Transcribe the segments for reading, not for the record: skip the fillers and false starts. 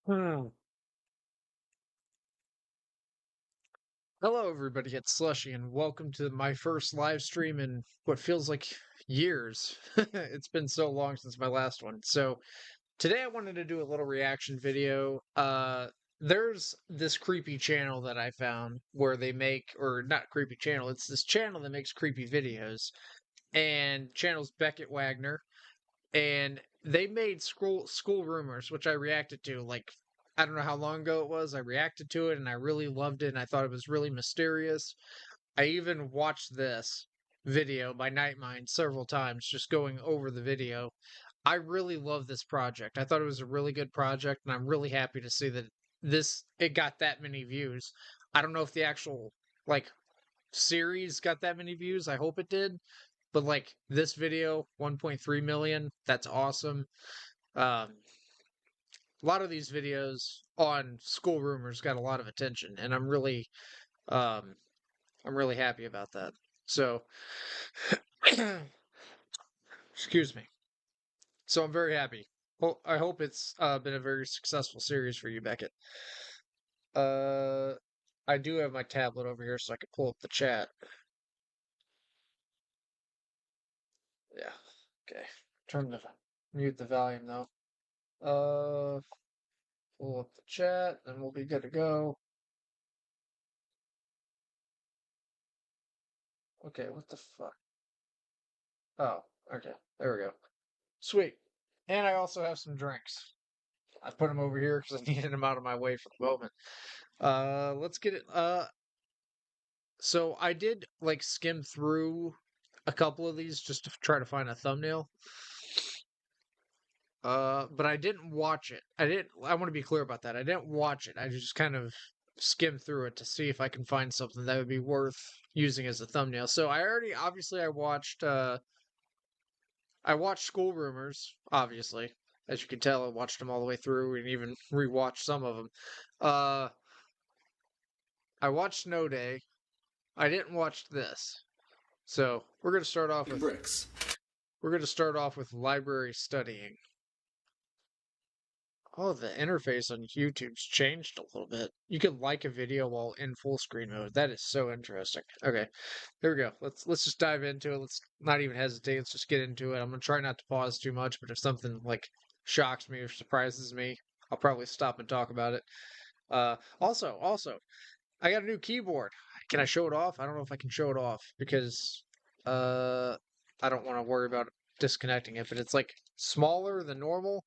Hmm. Hello, everybody. It's Slushy, and welcome to my first live stream in what feels like years. It's been so long since my last one. So today I wanted to do a little reaction video. There's this creepy channel that I found where they make, or not creepy channel, it's this channel that makes creepy videos, and channel's Beckett Wagner, and they made school rumors, which I reacted to. Like, I don't know how long ago it was. I reacted to it and I really loved it and I thought it was really mysterious. I even watched this video by Nightmind several times, just going over the video. I really love this project. I thought it was a really good project, and I'm really happy to see that it got that many views. I don't know if the actual like series got that many views. I hope it did. But like this video, 1.3 million, that's awesome. Um, a lot of these videos on school rumors got a lot of attention, and um, I'm really happy about that. So, excuse me. So I'm very happy. Well, I hope it's been a very successful series for you, Beckett. Uh, I do have my tablet over here, so I can pull up the chat. Yeah. Okay. Mute the volume though. Pull up the chat, and we'll be good to go. Okay, what the fuck? Oh, okay. There we go. Sweet. And I also have some drinks. I put them over here because I needed them out of my way for the moment. Let's get it. So I did like skim through a couple of these just to try to find a thumbnail. But I didn't watch it. I want to be clear about that. I didn't watch it. I just kind of skimmed through it to see if I can find something that would be worth using as a thumbnail. So obviously I watched School Rumors, obviously. As you can tell, I watched them all the way through and even rewatched some of them. Uh, I watched Snow Day. I didn't watch this. So Bricks. we're gonna start off with library studying. Oh, the interface on YouTube's changed a little bit. You can like a video while in full screen mode. That is so interesting. Okay, here we go. Let's just dive into it. Let's not even hesitate. Let's just get into it. I'm gonna try not to pause too much, but if something like shocks me or surprises me, I'll probably stop and talk about it. Also, I got a new keyboard. Can I show it off? I don't know if I can show it off because uh, I don't want to worry about disconnecting it. But it's like smaller than normal,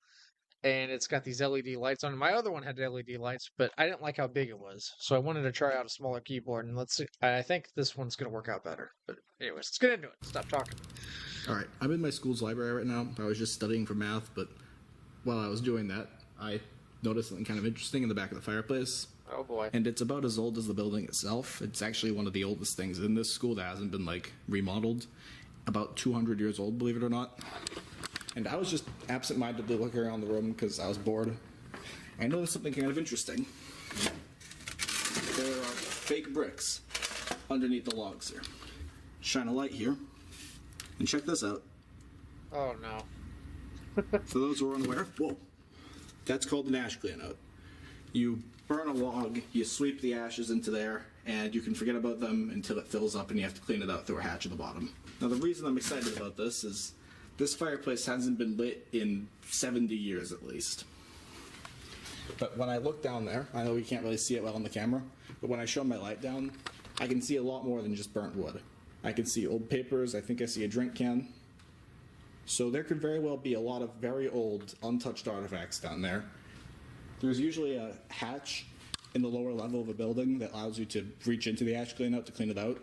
and it's got these LED lights on it. My other one had LED lights, but I didn't like how big it was, so I wanted to try out a smaller keyboard. And let's see. I think this one's gonna work out better. But anyways, let's get into it. Stop talking. All right, I'm in my school's library right now. I was just studying for math, but while I was doing that, I noticed something kind of interesting in the back of the fireplace. Oh boy. And it's about as old as the building itself. It's actually one of the oldest things in this school that hasn't been, like, remodeled. About 200 years old, believe it or not. And I was just absent-mindedly looking around the room because I was bored. I noticed something kind of interesting. There are fake bricks underneath the logs here. Shine a light here. And check this out. Oh no. For those who are unaware, whoa, that's called an ash cleanout. You burn a log, you sweep the ashes into there, and you can forget about them until it fills up and you have to clean it out through a hatch at the bottom. Now the reason I'm excited about this is this fireplace hasn't been lit in 70 years at least. But when I look down there, I know you can't really see it well on the camera, but when I show my light down, I can see a lot more than just burnt wood. I can see old papers, I think I see a drink can. So there could very well be a lot of very old, untouched artifacts down there. There's usually a hatch in the lower level of a building that allows you to reach into the ash cleanout to clean it out.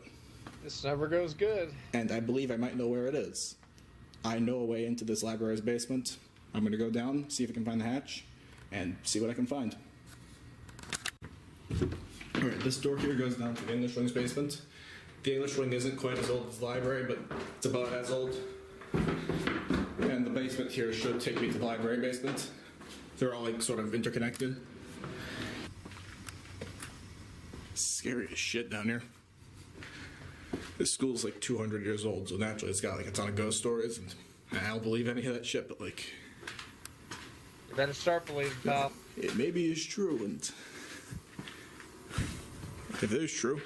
This never goes good. And I believe I might know where it is. I know a way into this library's basement. I'm going to go down, see if I can find the hatch, and see what I can find. Alright, this door here goes down to the English wing's basement. The English wing isn't quite as old as the library, but it's about as old. And the basement here should take me to the library basement. They're all like sort of interconnected. Scary as shit down here. This school's like 200 years old, so naturally it's got like a ton of ghost stories, and I don't believe any of that shit, but like, Better start believing, pal. It maybe is true, and if it is true,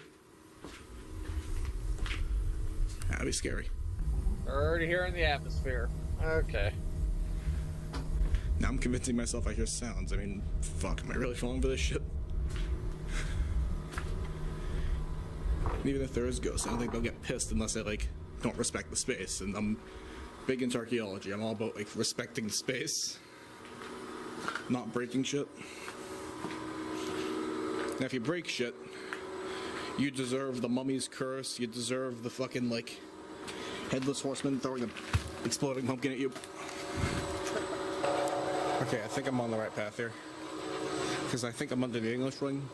that'd be scary. Already here in the atmosphere. Okay. Now I'm convincing myself I hear sounds. I mean, fuck, am I really falling for this shit? And even if there is ghosts, I don't think they'll get pissed unless I, like, don't respect the space. And I'm big into archaeology. I'm all about, like, respecting the space, not breaking shit. Now, if you break shit, you deserve the mummy's curse. You deserve the fucking, like, headless horseman throwing an exploding pumpkin at you. Okay, I think I'm on the right path here. Because I think I'm under the English wing.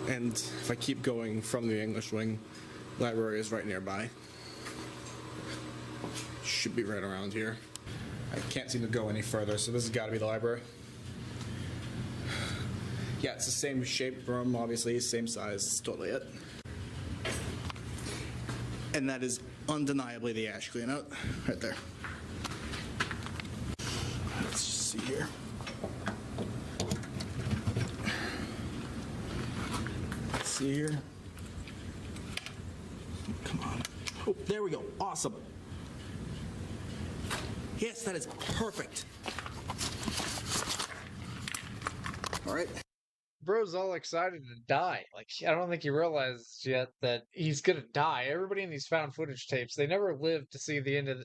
And if I keep going from the English wing, library is right nearby. Should be right around here. I can't seem to go any further, so this has got to be the library. Yeah, it's the same shape room, obviously, same size. It's totally it. And that is undeniably the ash cleanout right there. Let's just see here. Let's see here. Come on. Oh, there we go. Awesome. Yes, that is perfect. All right. Bro's all excited to die. Like, I don't think he realizes yet that he's gonna die. Everybody in these found footage tapes, they never live to see the end of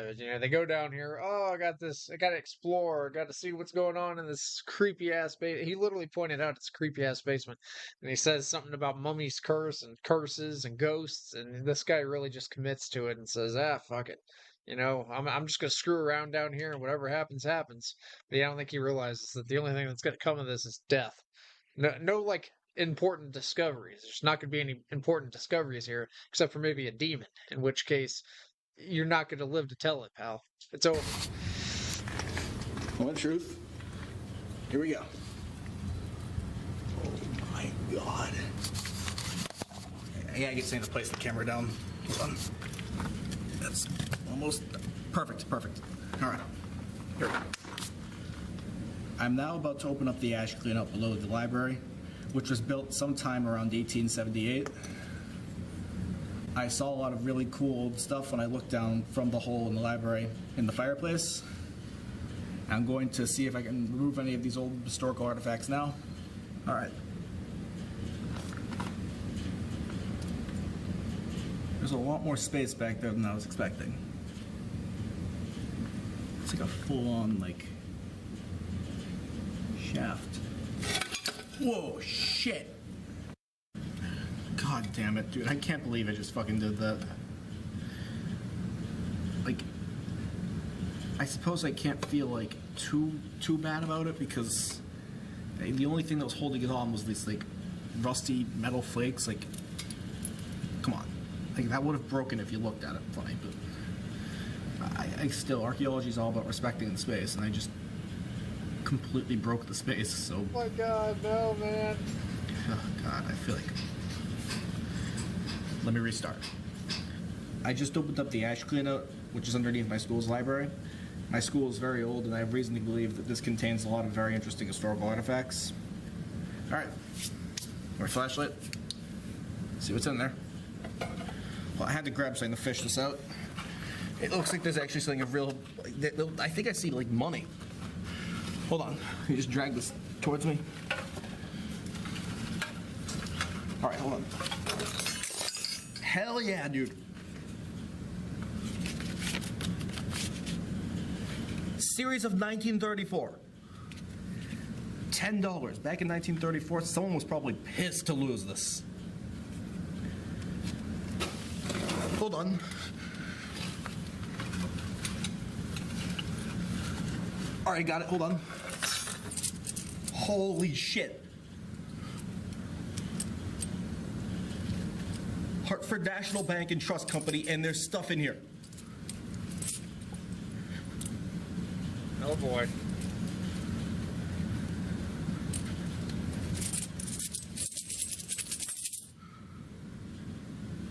it. You know, they go down here. Oh, I got this. I got to explore. Got to see what's going on in this creepy ass basement. He literally pointed out it's creepy ass basement, and he says something about mummy's curse and curses and ghosts. And this guy really just commits to it and says, "Ah, fuck it." You know, I'm just gonna screw around down here, and whatever happens, happens. But yeah, I don't think he realizes that the only thing that's gonna come of this is death. No, like important discoveries. There's not gonna be any important discoveries here, except for maybe a demon. In which case, you're not gonna live to tell it, pal. It's over. One truth. Here we go. Oh my god. I gotta get Sam to place the camera down. Hold on. That's almost perfect. All right. Here we go. I'm now about to open up the ash cleanout below the library, which was built sometime around 1878. I saw a lot of really cool old stuff when I looked down from the hole in the library in the fireplace. I'm going to see if I can remove any of these old historical artifacts now. All right. There's a lot more space back there than I was expecting. It's like a full-on, like, shaft. Whoa, shit. God damn it, dude. I can't believe I just fucking did that. Like, I suppose I can't feel, like, too bad about it because the only thing that was holding it on was these, like, rusty metal flakes. Like, come on. Like, that would have broken if you looked at it funny, but I still, archaeology is all about respecting the space, and I just completely broke the space, so... Oh my god, no, man. Oh god, I feel like... Let me restart. I just opened up the ash cleanout, which is underneath my school's library. My school is very old, and I have reason to believe that this contains a lot of very interesting historical artifacts. Alright. My flashlight. See what's in there. Well, I had to grab something to fish this out. It looks like there's actually something of real... I think I see, like, money. Hold on. You just drag this towards me. All right, hold on. Hell yeah, dude. Series of 1934. $10. Back in 1934, someone was probably pissed to lose this. Hold on. All right, got it. Hold on. Holy shit. Hartford National Bank and Trust Company, and there's stuff in here. Oh boy.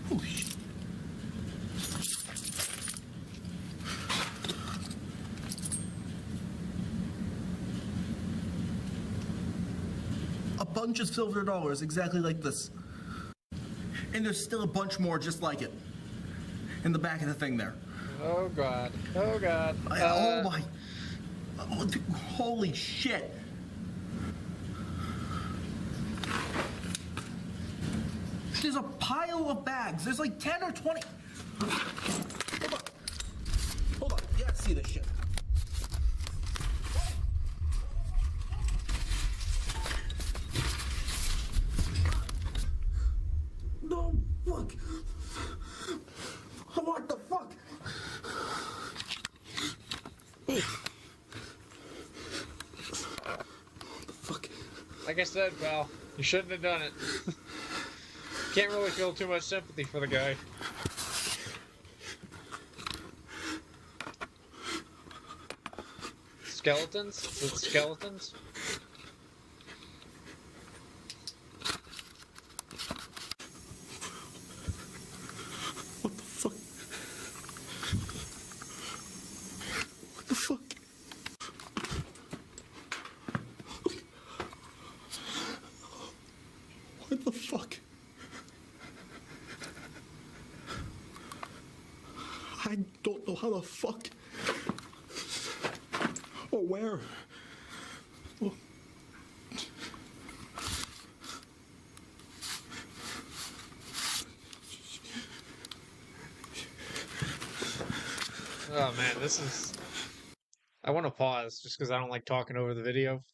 Holy shit. bunch of silver dollars exactly like this. And there's still a bunch more just like it. In the back of the thing there. Oh God. Oh God. Oh my. Oh, dude, holy shit. There's a pile of bags. There's like 10 or 20. Hold on. Hold on. You gotta see this shit. No, fuck. What the fuck? What the fuck? Like I said, pal, you shouldn't have done it. Can't really feel too much sympathy for the guy. Skeletons? With skeletons? What the fuck? What the fuck? What the fuck? I don't know how the fuck or where. Oh. Oh man, this is... I want to pause just because I don't like talking over the video.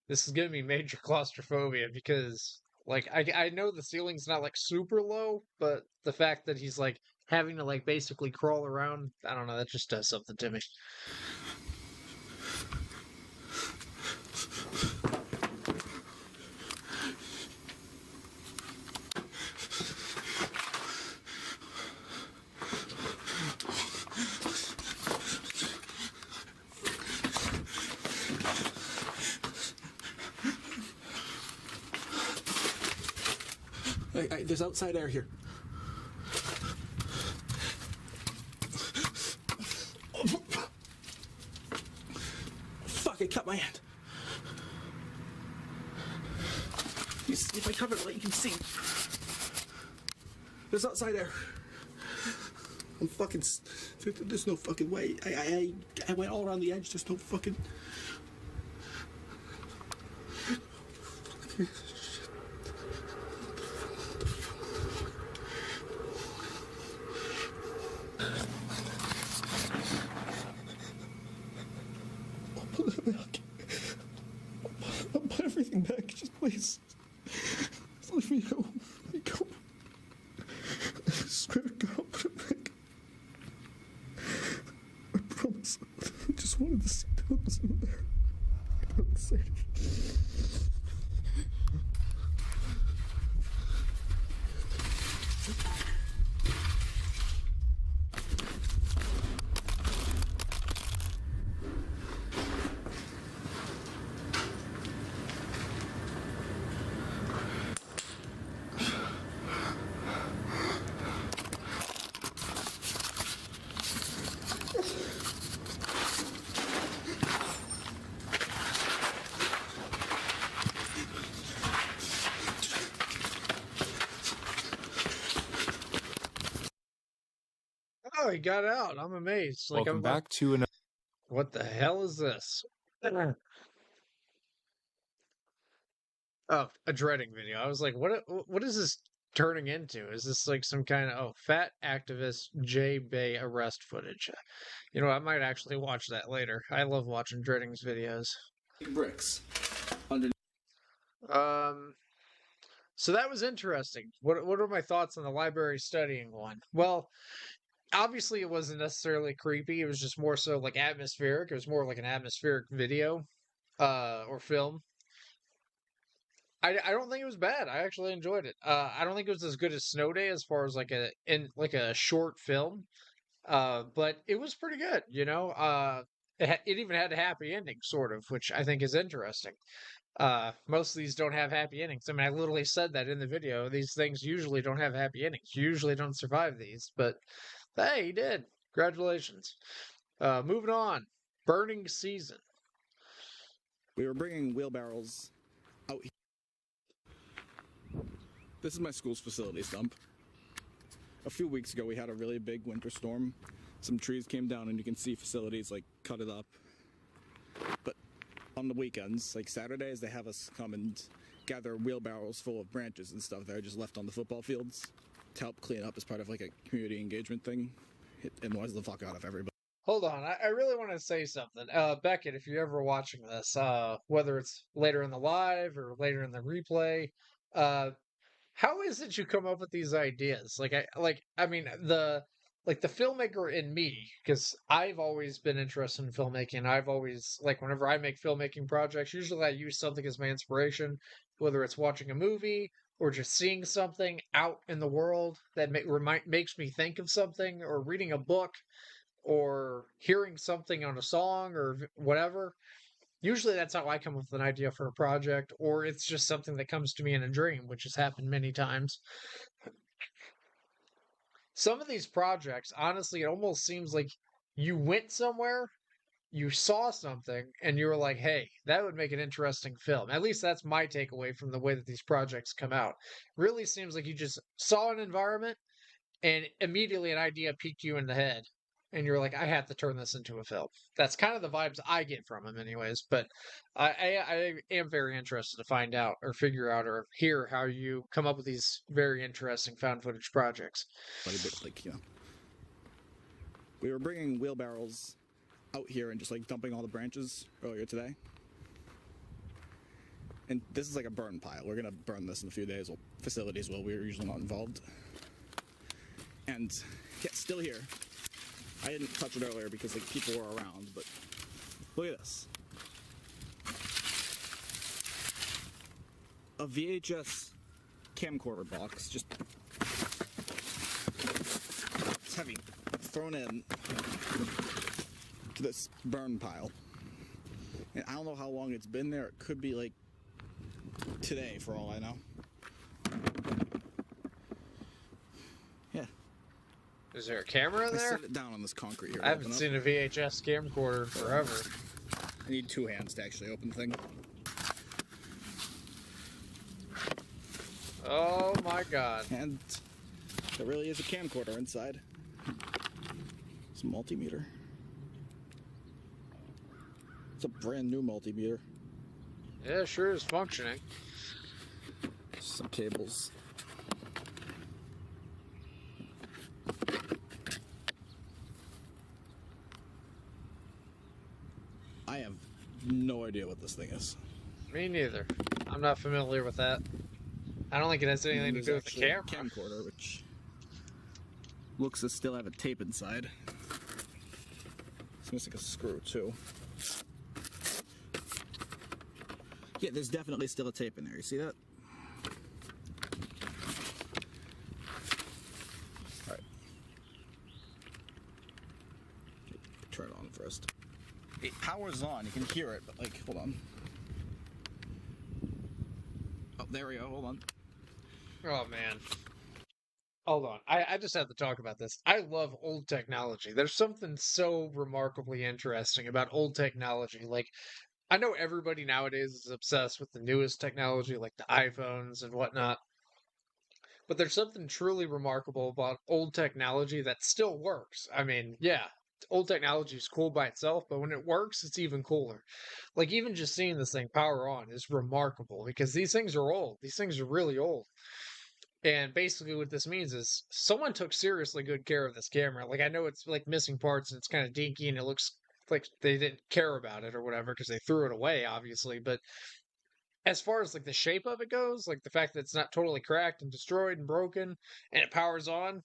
This is giving me major claustrophobia because, like, I know the ceiling's not like super low, but the fact that he's like having to like basically crawl around, I don't know, that just does something to me. Hey, there's outside air here. Fuck, I cut my hand. If I cover it right, you can see. There's outside air. I'm fucking... There's no fucking way. I went all around the edge. There's no fucking... I'll put it back. I'll put everything back. Just please. Just let me go. Let me go. I swear to God, I'll put it back. I promise. I just wanted to see what was in there. I'm excited. Oh, he got out. I'm amazed. Like, Welcome back to another. what the hell is this? Oh, a dreading video. I was like, what is this turning into? Is this like some kind of fat activist J Bay arrest footage? You know, I might actually watch that later. I love watching dreadings videos. Bricks. Underneath. So that was interesting. What are my thoughts on the library studying one? Well, obviously it wasn't necessarily creepy. It was just more so like atmospheric. It was more like an atmospheric video, or film. I don't think it was bad. I actually enjoyed it. I don't think it was as good as Snow Day as far as like a short film. But it was pretty good. You know. It even had a happy ending, sort of, which I think is interesting. Most of these don't have happy endings. I mean, I literally said that in the video. These things usually don't have happy endings. You usually don't survive these, but hey, he did. Congratulations. Moving on. Burning Season. We were bringing wheelbarrows out here. This is my school's facilities dump. A few weeks ago, we had a really big winter storm. Some trees came down, and you can see facilities like cut it up. But on the weekends, like Saturdays, they have us come and gather wheelbarrows full of branches and stuff that are just left on the football fields to help clean up as part of like a community engagement thing. It annoys the fuck out of everybody. Hold on, I really want to say something. Beckett, if you're ever watching this, whether it's later in the live or later in the replay, uh, how is it you come up with these ideas? I mean the filmmaker in me, because I've always been interested in filmmaking. I've always like whenever I make filmmaking projects, usually I use something as my inspiration, whether it's watching a movie or just seeing something out in the world that makes me think of something, or reading a book, or hearing something on a song or whatever. Usually that's how I come up with an idea for a project, or it's just something that comes to me in a dream, which has happened many times. Some of these projects, honestly, it almost seems like you went somewhere, you saw something, and you were like, hey, that would make an interesting film. At least that's my takeaway from the way that these projects come out. Really seems like you just saw an environment and immediately an idea piqued you in the head, and you're like, I have to turn this into a film. That's kind of the vibes I get from them anyways. But I am very interested to find out or figure out or hear how you come up with these very interesting found footage projects. But like, you know, we were bringing wheelbarrows out here and just like dumping all the branches earlier today. And this is like a burn pile. We're gonna burn this in a few days. Well, facilities will. We're usually not involved. And yeah, still here. I didn't touch it earlier because like people were around, but look at this. A VHS camcorder box, just it's heavy, thrown in to this burn pile. And I don't know how long it's been there. It could be like today for all I know. Yeah. Is there a camera in there? Set it down on this concrete here. I haven't seen a VHS camcorder forever. I need two hands to actually open the thing. Oh my god. And there really is a camcorder inside. It's a multimeter. It's a brand new multimeter. Yeah, sure is functioning. Some cables. I have no idea what this thing is. Me neither. I'm not familiar with that. I don't think it has anything to do with the camera. Camcorder, which looks to still have a tape inside. It's missing a screw too. Yeah, there's definitely still a tape in there. You see that? All right. Turn it on first. It powers on. You can hear it, but like, hold on. Oh, there we go. Hold on. Oh man. Hold on. I just have to talk about this. I love old technology. There's something so remarkably interesting about old technology. Like, I know everybody nowadays is obsessed with the newest technology, like the iPhones and whatnot. But there's something truly remarkable about old technology that still works. I mean, yeah, old technology is cool by itself, but when it works, it's even cooler. Like, even just seeing this thing power on is remarkable because these things are old. These things are really old. And basically, what this means is someone took seriously good care of this camera. Like, I know it's like missing parts and it's kind of dinky and it looks like they didn't care about it or whatever because they threw it away, obviously. But as far as like the shape of it goes, like the fact that it's not totally cracked and destroyed and broken and it powers on,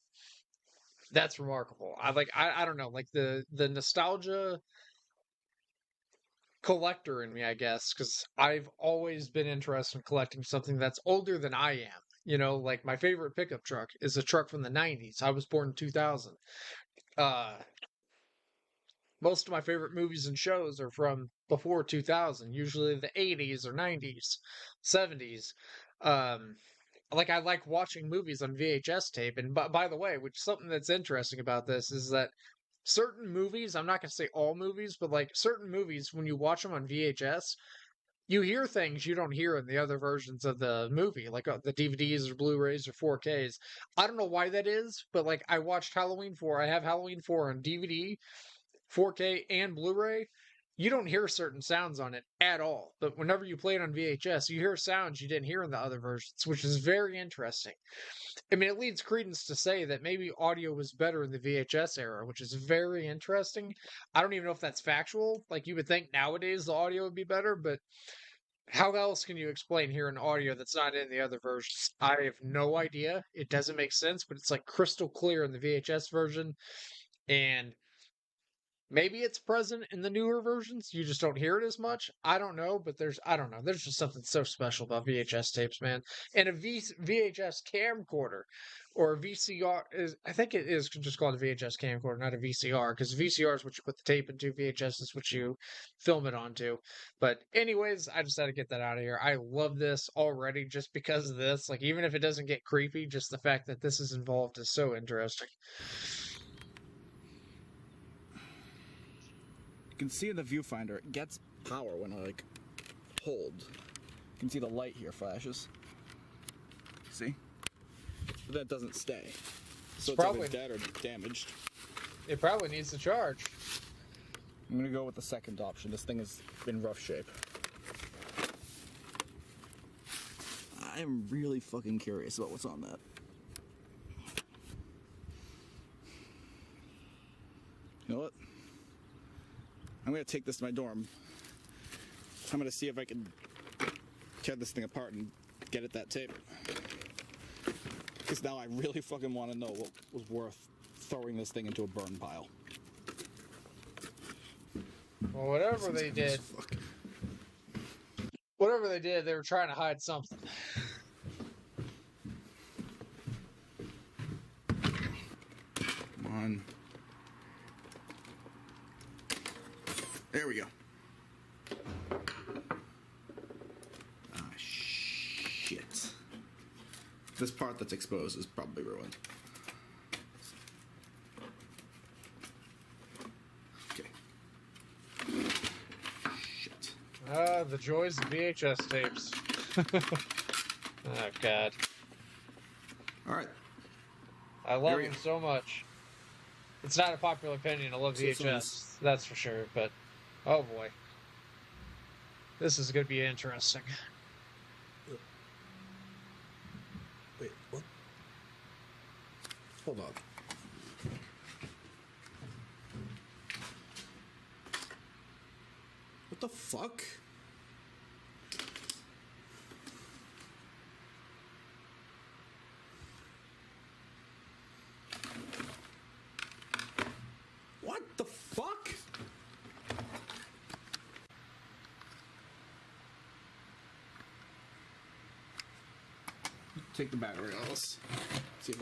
that's remarkable. I don't know, like the nostalgia collector in me, I guess, because I've always been interested in collecting something that's older than I am. You know, like my favorite pickup truck is a truck from the 90s. I was born in 2000. Most of my favorite movies and shows are from before 2000, usually the 80s or 90s, 70s. Like I like watching movies on VHS tape. And by the way, which something that's interesting about this is that certain movies, I'm not going to say all movies, but like certain movies, when you watch them on VHS, you hear things you don't hear in the other versions of the movie, like the DVDs or Blu-rays or 4Ks. I don't know why that is, but like I watched Halloween 4. I have Halloween 4 on DVD, 4K, and Blu-ray. You don't hear certain sounds on it at all. But whenever you play it on VHS, you hear sounds you didn't hear in the other versions, which is very interesting. I mean, it leads credence to say that maybe audio was better in the VHS era, which is very interesting. I don't even know if that's factual. Like, you would think nowadays the audio would be better, but how else can you explain hearing audio that's not in the other versions? I have no idea. It doesn't make sense, but it's like crystal clear in the VHS version. And maybe it's present in the newer versions. You just don't hear it as much. I don't know, but I don't know. There's just something so special about VHS tapes, man. And a VHS camcorder or a VCR I think it is just called a VHS camcorder, not a VCR, because VCR is what you put the tape into, VHS is what you film it onto. But, anyways, I just had to get that out of here. I love this already just because of this. Like, even if it doesn't get creepy, just the fact that this is involved is so interesting. You can see in the viewfinder, it gets power when I hold. You can see the light here flashes. See? But that doesn't stay. So it's probably either dead or damaged. It probably needs to charge. I'm gonna go with the second option. This thing is in rough shape. I'm really fucking curious about what's on that. You know what? I'm gonna take this to my dorm. I'm gonna see if I can tear this thing apart and get at that tape. Because now I really fucking want to know what was worth throwing this thing into a burn pile. Well, whatever they did, they were trying to hide something. Come on. There we go. Ah, shit. This part that's exposed is probably ruined. Okay. Shit. Ah, the joys of VHS tapes. Oh, God. Alright. I love them so much. It's not a popular opinion. I love VHS. That's for sure, but... Oh boy. This is going to be interesting. Wait, what? Hold on. What the fuck? What the fuck? Take the battery out. Let's see if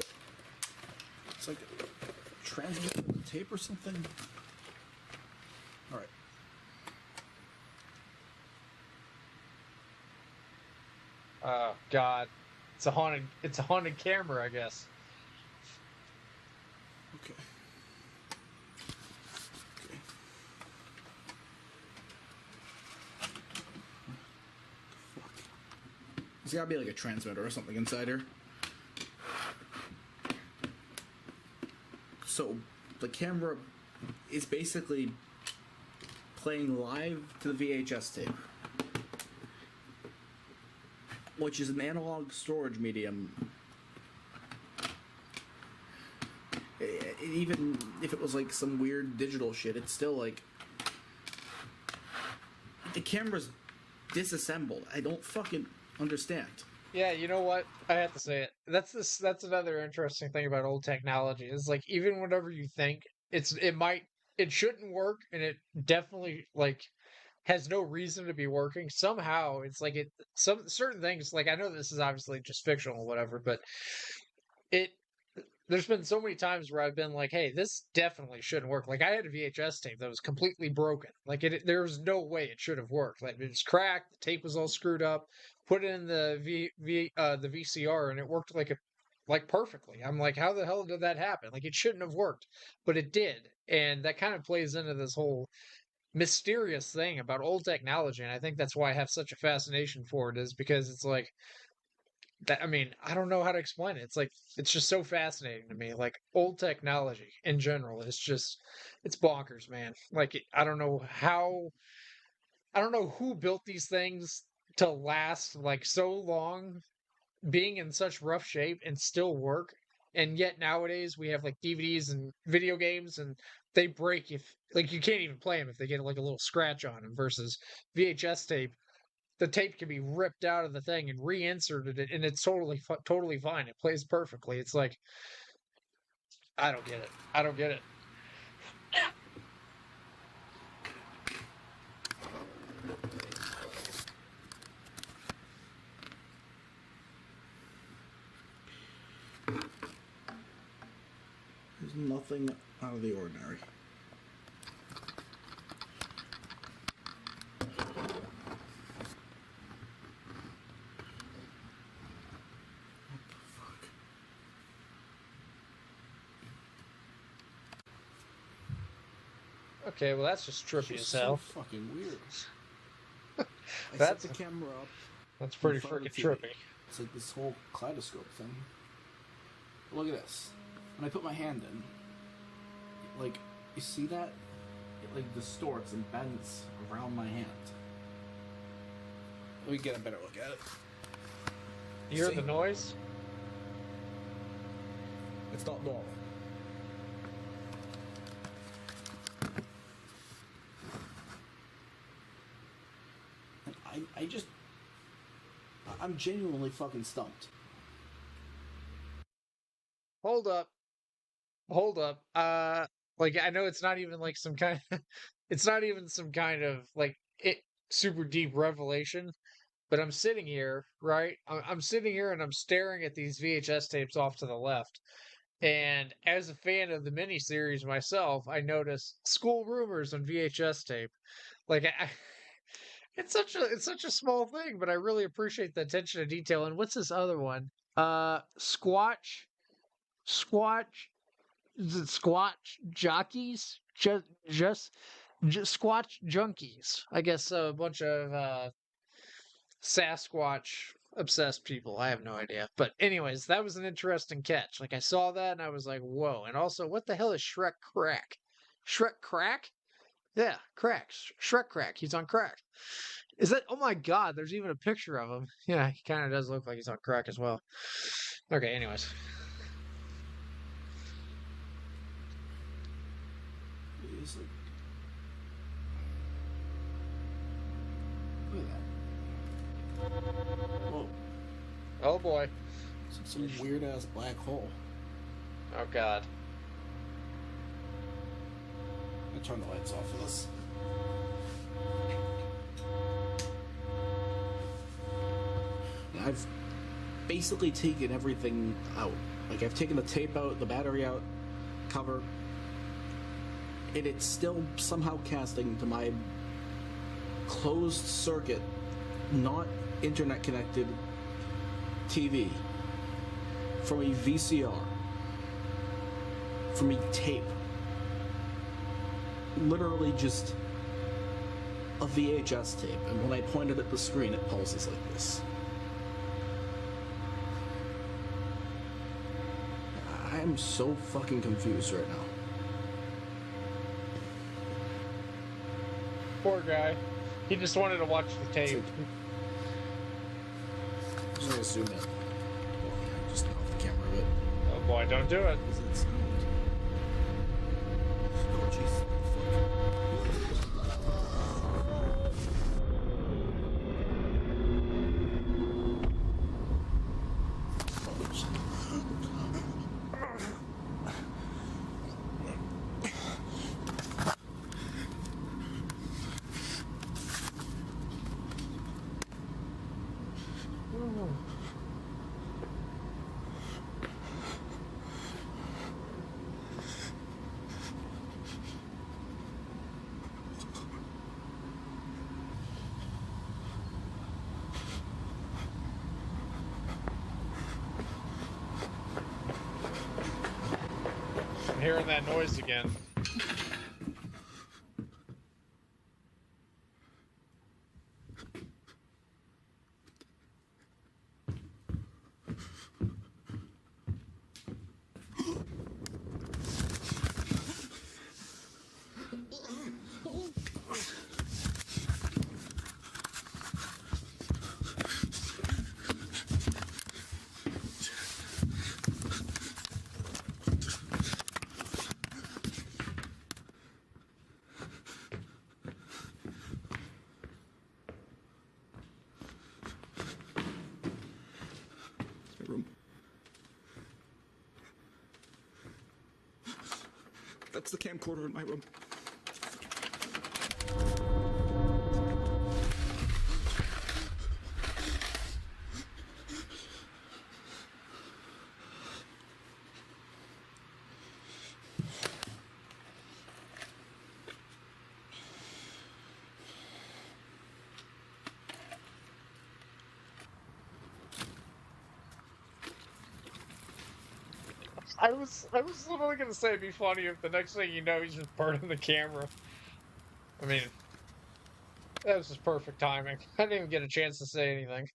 it's like a transmitted tape or something. All right. Oh God, it's a haunted camera, I guess. Okay. There's gotta be like a transmitter or something inside here. So the camera is basically playing live to the VHS tape, which is an analog storage medium. Even if it was like some weird digital shit, it's still like the camera's disassembled. I don't fucking understand. Yeah, you know what? I have to say it. That's another interesting thing about old technology. Is like even whenever you think it shouldn't work, and it definitely like has no reason to be working. Somehow it's like some certain things, like I know this is obviously just fictional or whatever, but it there's been so many times where I've been like, hey, this definitely shouldn't work. Like I had a VHS tape that was completely broken. Like there was no way it should have worked. Like it was cracked, the tape was all screwed up. Put it in the the VCR and it worked like perfectly. I'm like, how the hell did that happen? Like it shouldn't have worked, but it did. And that kind of plays into this whole mysterious thing about old technology, and I think that's why I have such a fascination for it, is because it's like that. I mean, I don't know how to explain it. It's like it's just so fascinating to me. Like old technology in general, it's bonkers, man. Like I don't know who built these things to last like so long, being in such rough shape and still work. And yet nowadays we have like DVDs and video games, and they break if like you can't even play them if they get like a little scratch on them. Versus VHS tape, the tape can be ripped out of the thing and reinserted it, and it's totally fine. It plays perfectly. It's like I don't get it. I don't get it. There's nothing out of the ordinary. Okay, well that's just trippy as hell. So fucking weird. I That's set the camera up. that's pretty in front freaking of the TV. trippy. It's like this whole kaleidoscope thing. Look at this. When I put my hand in, like, you see that? It like distorts and bends around my hand. Let me get a better look at it. You hear See? the noise? It's not normal. I'm genuinely fucking stumped. Hold up. Hold up. Like I know it's not even like some kind it's not even some kind of like super deep revelation, but I'm sitting here, right? I'm sitting here and I'm staring at these VHS tapes off to the left. And as a fan of the miniseries myself, I noticed school rumors on VHS tape. Like it's such a small thing, but I really appreciate the attention to detail. And what's this other one? Squatch is it Squatch jockeys? Just Squatch junkies. I guess a bunch of Sasquatch obsessed people. I have no idea. But anyways, that was an interesting catch. Like I saw that and I was like, whoa. And also, what the hell is Shrek Crack? Shrek Crack? Yeah, Crack. Shrek Crack. He's on crack. Is that? Oh my God! There's even a picture of him. Yeah, he kind of does look like he's on crack as well. Okay. Anyways. It's like, look at that. Whoa. Oh boy. It's like some weird ass black hole. Oh God. I'm gonna turn the lights off for this. I've basically taken everything out. Like, I've taken the tape out, the battery out, cover, and it's still somehow casting to my closed circuit, not internet connected TV from a VCR, from a tape. Literally just a VHS tape, and when I pointed at the screen, it pulses like this. I'm so fucking confused right now. Poor guy. He just wanted to watch the tape. I'm just gonna zoom in. Oh, just turn off the camera a bit. Oh boy, don't do it. Does it sound? Oh jeez. I'm hearing that noise again. That's the camcorder in my room. I was literally gonna say it'd be funny if the next thing you know he's just burning the camera. I mean, that was just perfect timing. I didn't even get a chance to say anything.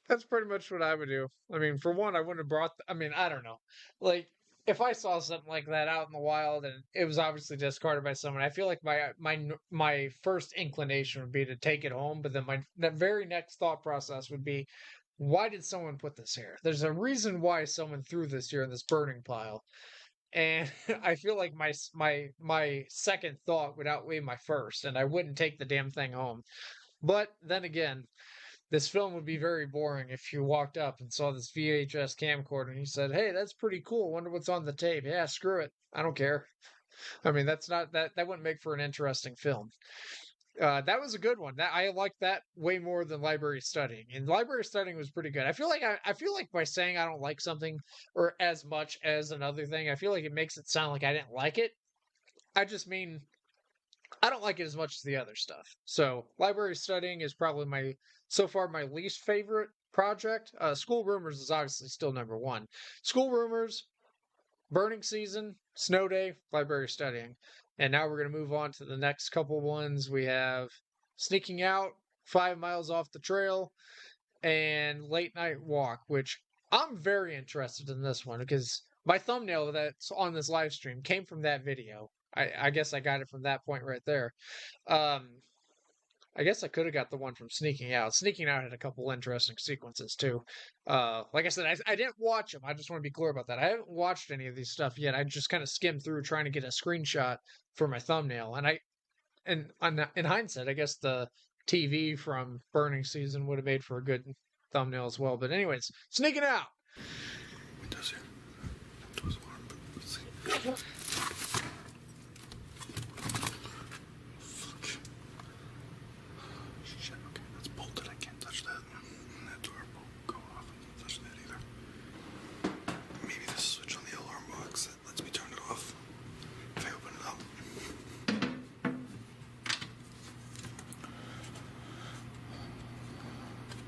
That's pretty much what I would do. I mean, for one, I wouldn't have brought. I mean, I don't know. Like, if I saw something like that out in the wild and it was obviously discarded by someone, I feel like my first inclination would be to take it home. But then the very next thought process would be, why did someone put this here? There's a reason why someone threw this here in this burning pile, and I feel like my second thought would outweigh my first, and I wouldn't take the damn thing home. But then again, this film would be very boring if you walked up and saw this VHS camcorder and you said, "Hey, that's pretty cool. Wonder what's on the tape." Yeah, screw it. I don't care. I mean, that's not that wouldn't make for an interesting film. That was a good one. That I liked that way more than library studying. And library studying was pretty good. I feel like by saying I don't like something or as much as another thing, I feel like it makes it sound like I didn't like it. I just mean I don't like it as much as the other stuff. So library studying is probably my so far my least favorite project. School Rumors is obviously still number one. School Rumors, Burning Season, Snow Day, library studying. And now we're going to move on to the next couple ones. We have Sneaking Out, 5 miles off the trail, and Late Night Walk, which I'm very interested in this one because my thumbnail that's on this live stream came from that video. I guess I got it from that point right there. Um, I guess I could have got the one from Sneaking Out. Sneaking Out had a couple interesting sequences too. Like I said, I didn't watch them. I just want to be clear about that. I haven't watched any of these stuff yet. I just kind of skimmed through trying to get a screenshot for my thumbnail. In hindsight, I guess the TV from Burning Season would have made for a good thumbnail as well. But anyways, Sneaking Out. Windows here. Doors alarm, but let's see. Shit, okay, that's bolted. I can't touch that. And that door won't go off. I can't touch that either. Maybe the switch on the alarm box that lets me turn it off if I open it up.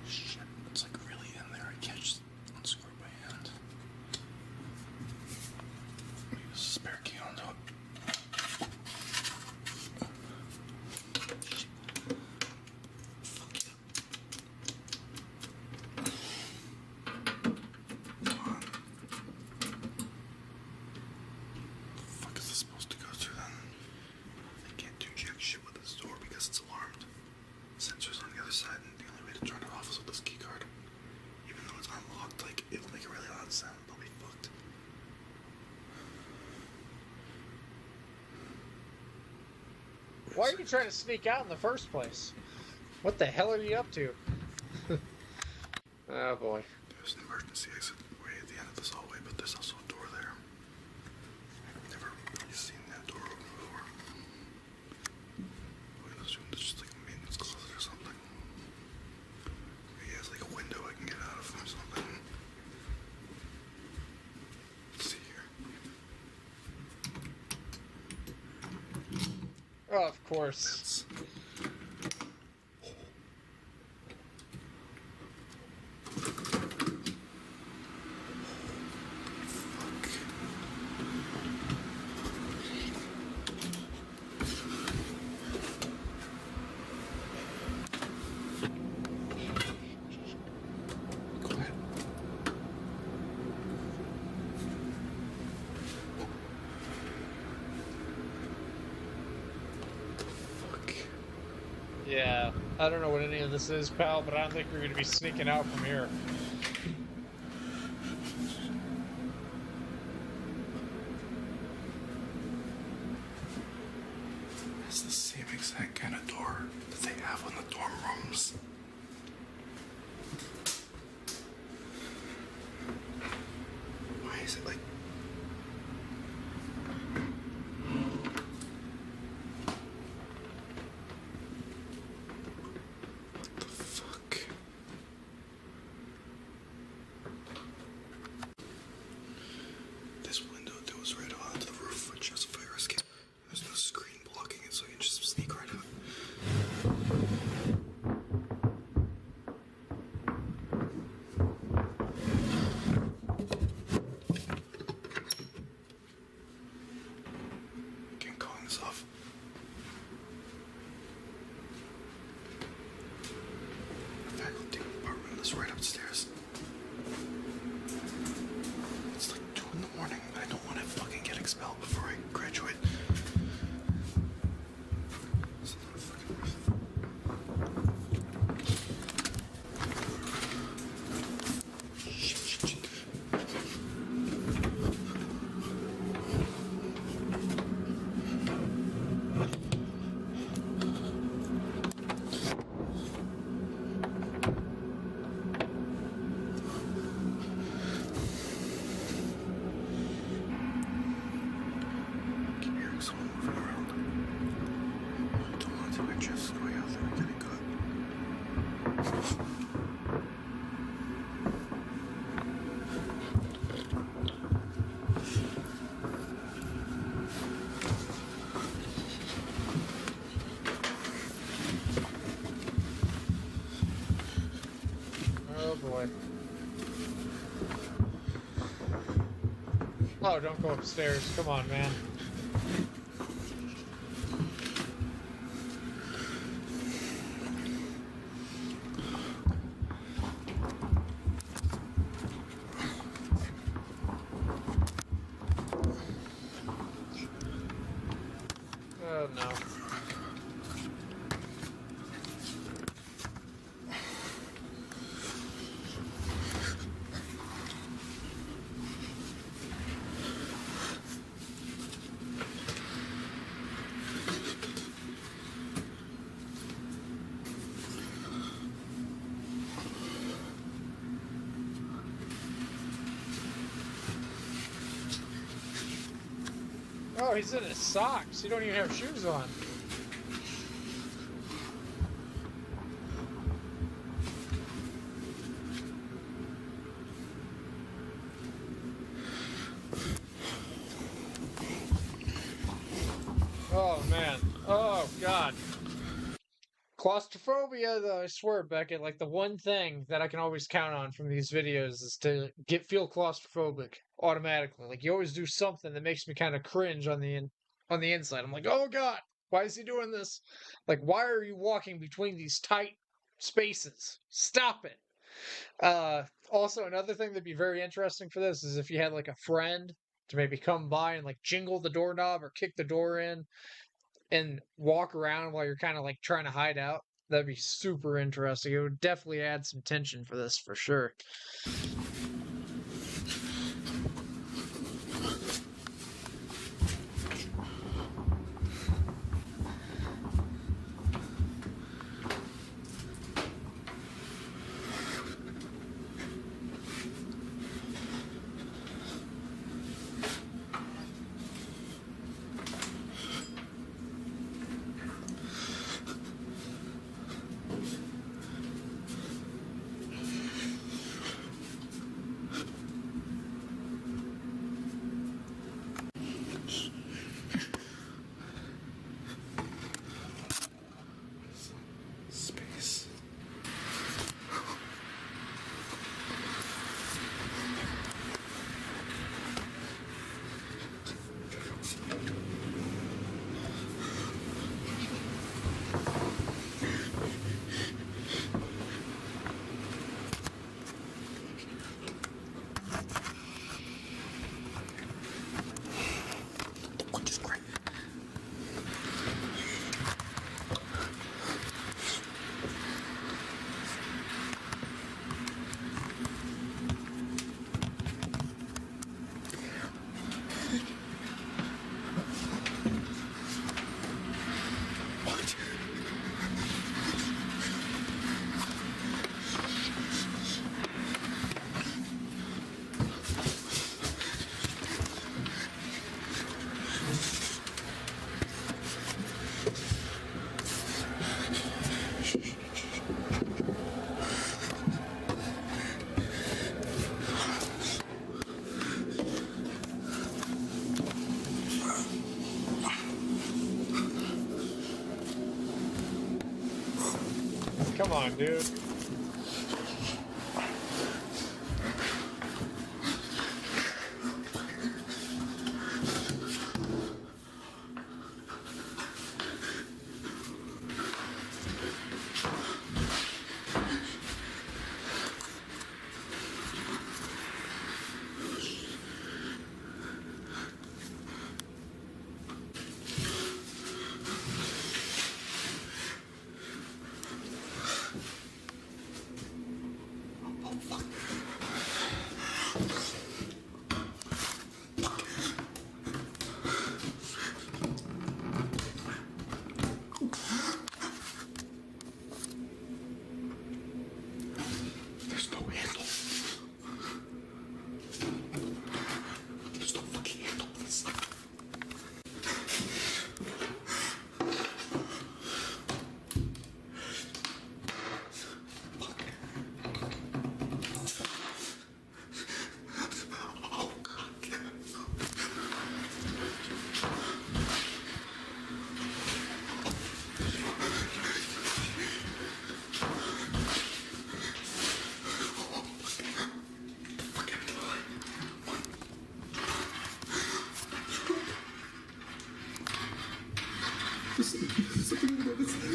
Shit, it's like really in there. I can't just unscrew it by hand. Use a spare key on top. Shit. Fuck yeah. Come on. The fuck is this supposed to go to then? I can't do jack shit with this door because it's alarmed. Sensors on the other side, and the only way to turn it off is with this key card. Even though it's unlocked, like it'll make a really loud sound. I'll be fucked. Why are you trying to sneak out in the first place? What the hell are you up to? Oh boy. There's an emergency exit way at the end of this hallway, but there's also a door there. I've never really seen that door open before. Look at this room. There's just like a maintenance closet or something. Maybe it has like a window I can get out of or something. Let's see here. Oh, of course. That's... Go ahead. Fuck. Yeah, I don't know what any of this is, pal, but I don't think we're going to be sneaking out from here. It's the same exact kind of door that they have on the dorm rooms. Why is it like... is right upstairs. It's like 2 in the morning. I don't want to fucking get expelled before I graduate. It's not fucking worth it. Shit. Keep hearing someone moving around. Don't want to take my chances going out there and getting caught. Oh boy. Oh, don't go upstairs. Come on, man. Oh no. Oh, he's in his socks. He don't even have shoes on. Oh man. Oh god. Claustrophobia, though, I swear, Beckett, like the one thing that I can always count on from these videos is to feel claustrophobic automatically. Like you always do something that makes me kind of cringe on on the inside. I'm like, oh god, why is he doing this? Like, why are you walking between these tight spaces? Stop it. Also, another thing that'd be very interesting for this is if you had like a friend to maybe come by and like jingle the doorknob or kick the door in and walk around while you're kind of like trying to hide out. That'd be super interesting. It would definitely add some tension for this for sure. Space. Which is great. What? Come on, dude.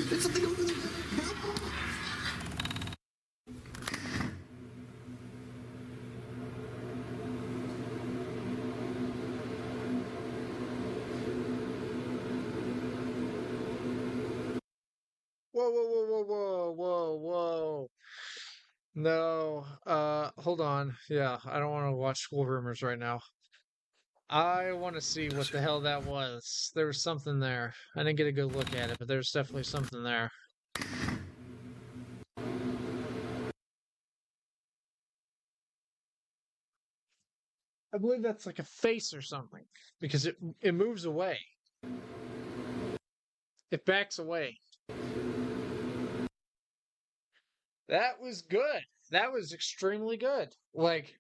There's something over there. Whoa, whoa, whoa, whoa, whoa, whoa, whoa. No, hold on. Yeah, I don't want to watch School Rumors right now. I want to see what the hell that was. There was something there. I didn't get a good look at it, but there's definitely something there. I believe that's like a face or something because it moves away. It backs away. That was good. That was extremely good. Like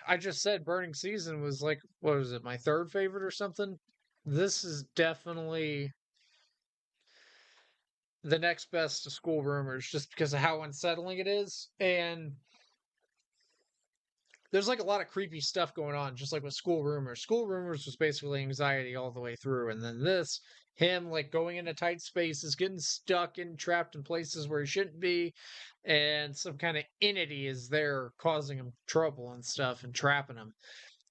I just said, Burning Season was like, what was it, my third favorite or something? This is definitely the next best to School Rumors just because of how unsettling it is. And there's like a lot of creepy stuff going on, just like with School Rumors. School Rumors was basically anxiety all the way through, and then this, him like going into tight spaces, getting stuck and trapped in places where he shouldn't be, and some kind of entity is there causing him trouble and stuff and trapping him.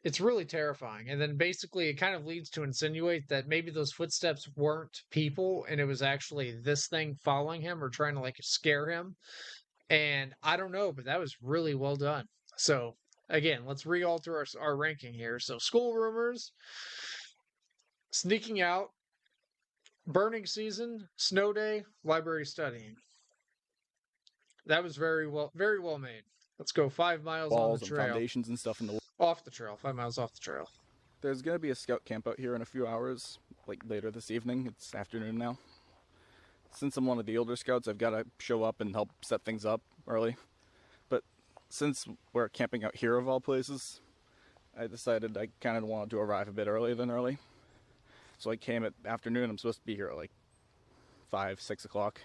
It's really terrifying. And then basically it kind of leads to insinuate that maybe those footsteps weren't people and it was actually this thing following him or trying to like scare him. And I don't know, but that was really well done. So again, let's re-alter our ranking here. So School Rumors, Sneaking Out, Burning Season, Snow Day, Library Studying. That was very well made. Let's go 5 miles on the Walls and trail. foundations and stuff in the. Off the trail, 5 miles off the trail. There's gonna be a scout camp out here in a few hours, like later this evening. It's afternoon now. Since I'm one of the older scouts, I've got to show up and help set things up early. But since we're camping out here of all places, I decided I kind of wanted to arrive a bit earlier than early. So I came at afternoon. I'm supposed to be here at like 5, 6 o'clock.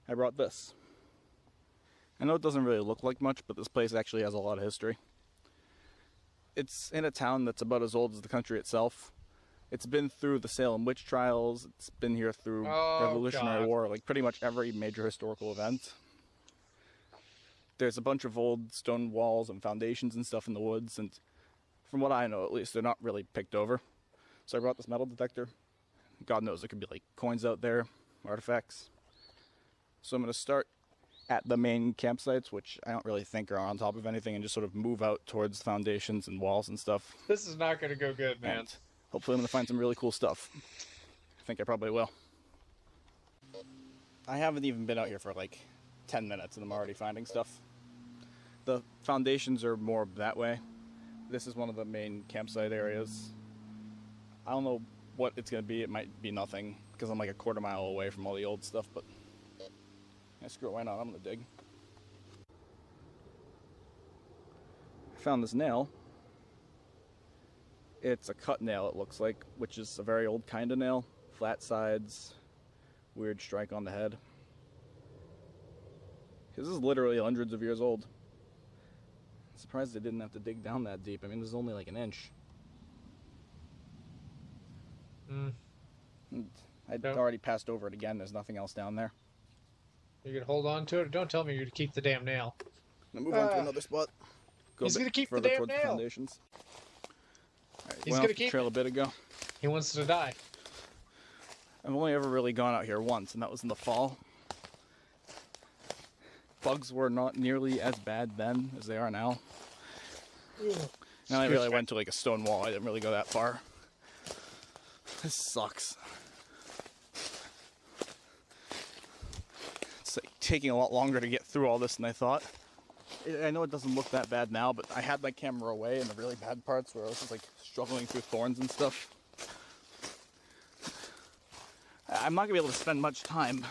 I brought this. I know it doesn't really look like much, but this place actually has a lot of history. It's in a town that's about as old as the country itself. It's been through the Salem witch trials. It's been here through Revolutionary War, like pretty much every major historical event. There's a bunch of old stone walls and foundations and stuff in the woods, and from what I know, at least, they're not really picked over. So I brought this metal detector. God knows, there could be like coins out there, artifacts. So I'm going to start at the main campsites, which I don't really think are on top of anything, and just sort of move out towards foundations and walls and stuff. This is not going to go good, man. And hopefully I'm going to find some really cool stuff. I think I probably will. I haven't even been out here for like 10 minutes and I'm already finding stuff. The foundations are more that way. This is one of the main campsite areas. I don't know what it's going to be. It might be nothing because I'm like a quarter mile away from all the old stuff, but yeah, screw it, why not? I'm going to dig. I found this nail. It's a cut nail, it looks like, which is a very old kind of nail. Flat sides, weird strike on the head. This is literally hundreds of years old. I'm surprised they didn't have to dig down that deep. I mean, this is only like an inch. I'd already passed over it again. There's nothing else down there. You gonna hold on to it? Don't tell me you're gonna keep the damn nail. Now move on to another spot. He's gonna keep the further damn towards nail. The foundations. Right, He's went gonna off the keep trail it. a bit ago. He wants to die. I've only ever really gone out here once, and that was in the fall. Bugs were not nearly as bad then as they are now. And I really went to like a stone wall. I didn't really go that far. This sucks. It's like taking a lot longer to get through all this than I thought. I know it doesn't look that bad now, but I had my camera away in the really bad parts where I was just like struggling through thorns and stuff. I'm not gonna be able to spend much time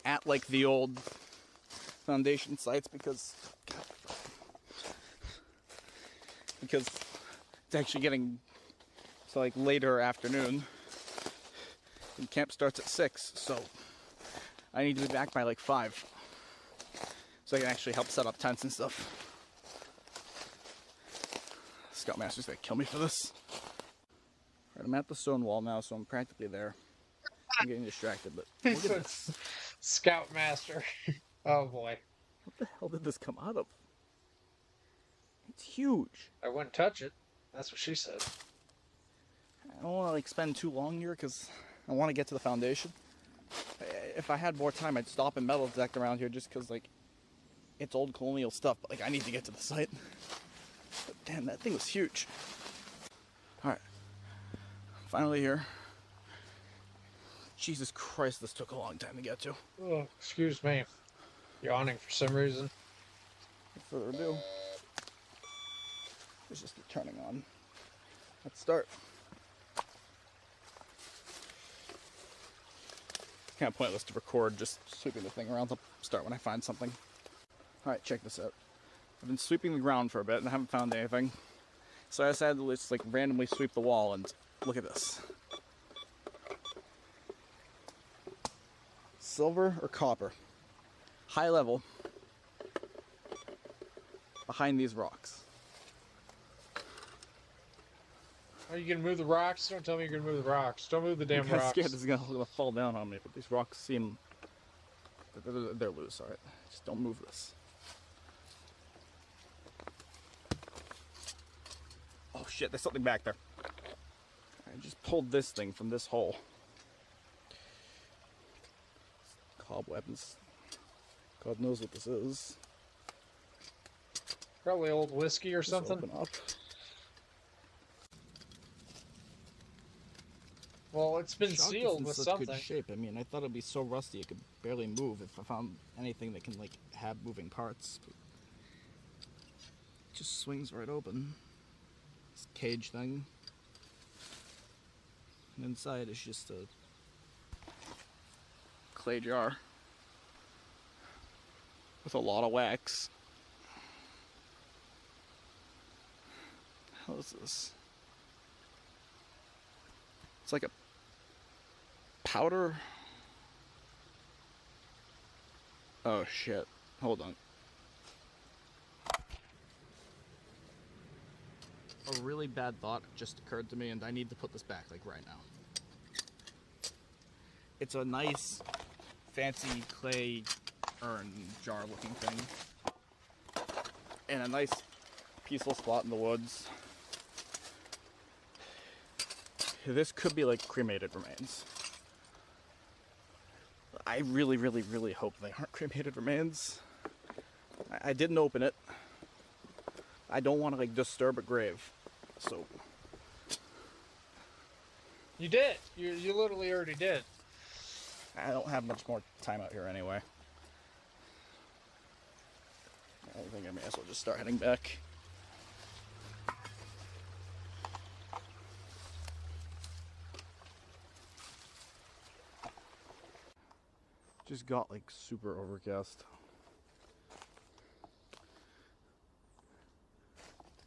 at like the old foundation sites because it's actually getting to like later afternoon and camp starts at 6, so I need to be back by like 5 so I can actually help set up tents and stuff. Scoutmaster's gonna kill me for this. Alright, I'm at the stone wall now, so I'm practically there. I'm getting distracted, but He look at said this. Scoutmaster. Oh boy. What the hell did this come out of? It's huge. I wouldn't touch it. That's what she said. I don't want to like spend too long here because I want to get to the foundation. If I had more time, I'd stop and metal detect around here just because like it's old colonial stuff. But like I need to get to the site. But damn, that thing was huge. All right, finally here. Jesus Christ, this took a long time to get to. Oh, excuse me. Yawning for some reason. Without further ado, let's just get turning on. Let's start. It's kind of pointless to record just sweeping the thing around. I'll start when I find something. Alright, check this out. I've been sweeping the ground for a bit and I haven't found anything. So I decided to just like randomly sweep the wall and look at this. Silver or copper. High level. Behind these rocks. Are you gonna move the rocks? Don't tell me you're gonna move the rocks. Don't move the damn I'm kinda rocks. scared this is gonna fall down on me, but these rocks seem... They're loose, alright? Just don't move this. Oh shit, there's something back there. I just pulled this thing from this hole. Cobwebs. God knows what this is. Probably old whiskey or Just something. open up. Well, it's been Shocked it's sealed in with such something. good shape. I mean, I thought it'd be so rusty it could barely move if I found anything that can like have moving parts. But it just swings right open. This cage thing. And inside is just a clay jar with a lot of wax. How is this? It's like a powder. Oh shit. Hold on. A really bad thought just occurred to me and I need to put this back like right now. It's a nice fancy clay urn jar looking thing. And a nice peaceful spot in the woods. This could be like cremated remains. I really, really, really hope they aren't cremated remains. I didn't open it. I don't want to like disturb a grave. So You did. You literally already did. I don't have much more time out here anyway. I think I may as well just start heading back. Just got like super overcast.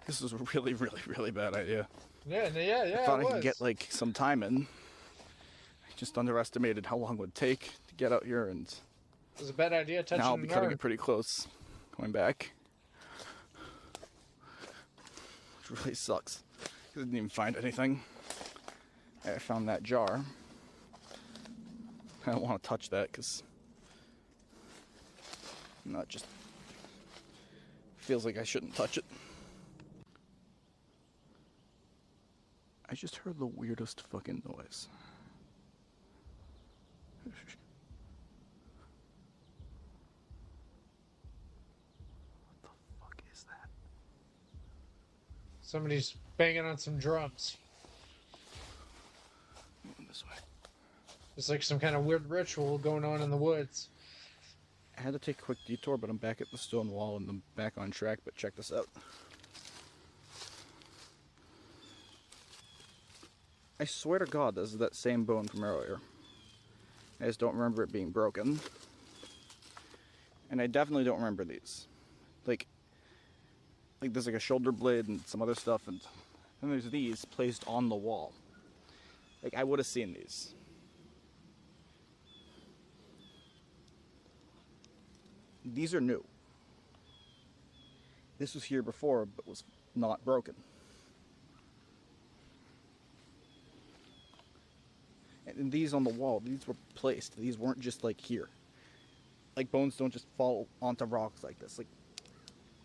This was a really, really, really bad idea. Yeah, I thought it I could was. get like some time in. I just underestimated how long it would take to get out here, and It was a bad idea touching now I'll be the cutting urn. it pretty close going back. Which really sucks. 'Cause I didn't even find anything. I found that jar. I don't want to touch that because not just feels like I shouldn't touch it. I just heard the weirdest fucking noise. What the fuck is that? Somebody's banging on some drums. Moving this way. It's like some kind of weird ritual going on in the woods. I had to take a quick detour, but I'm back at the stone wall and I'm back on track, but check this out. I swear to God, this is that same bone from earlier. I just don't remember it being broken. And I definitely don't remember these. Like there's like a shoulder blade and some other stuff, and then there's these placed on the wall. Like I would have seen these. These are new. This was here before, but was not broken. And And these on the wall, these were placed. These weren't just like here. Like bones don't just fall onto rocks like this. Like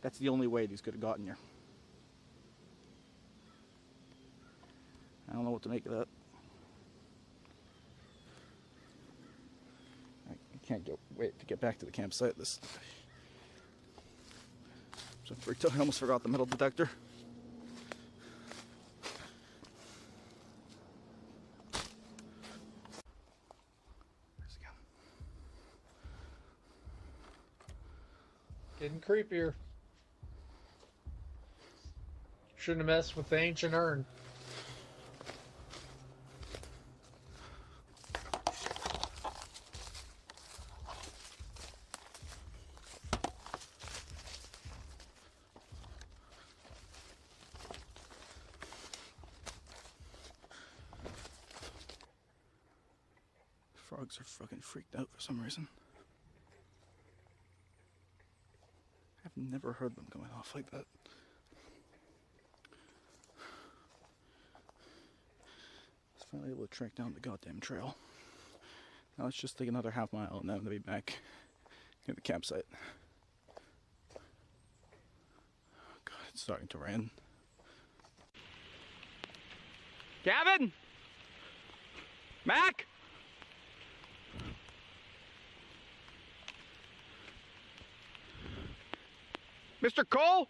that's the only way these could have gotten here. I don't know what to make of that. I can't wait to get back to the campsite. This. So freaked out. I almost forgot the metal detector. There's again. Getting creepier. Shouldn't have messed with the ancient urn. Frogs are fucking freaked out for some reason. I've never heard them going off like that. I was finally able to track down the goddamn trail. Now let's just take another half mile and then I'll be back near the campsite. God, it's starting to rain. Gavin! Mac! Mr. Cole?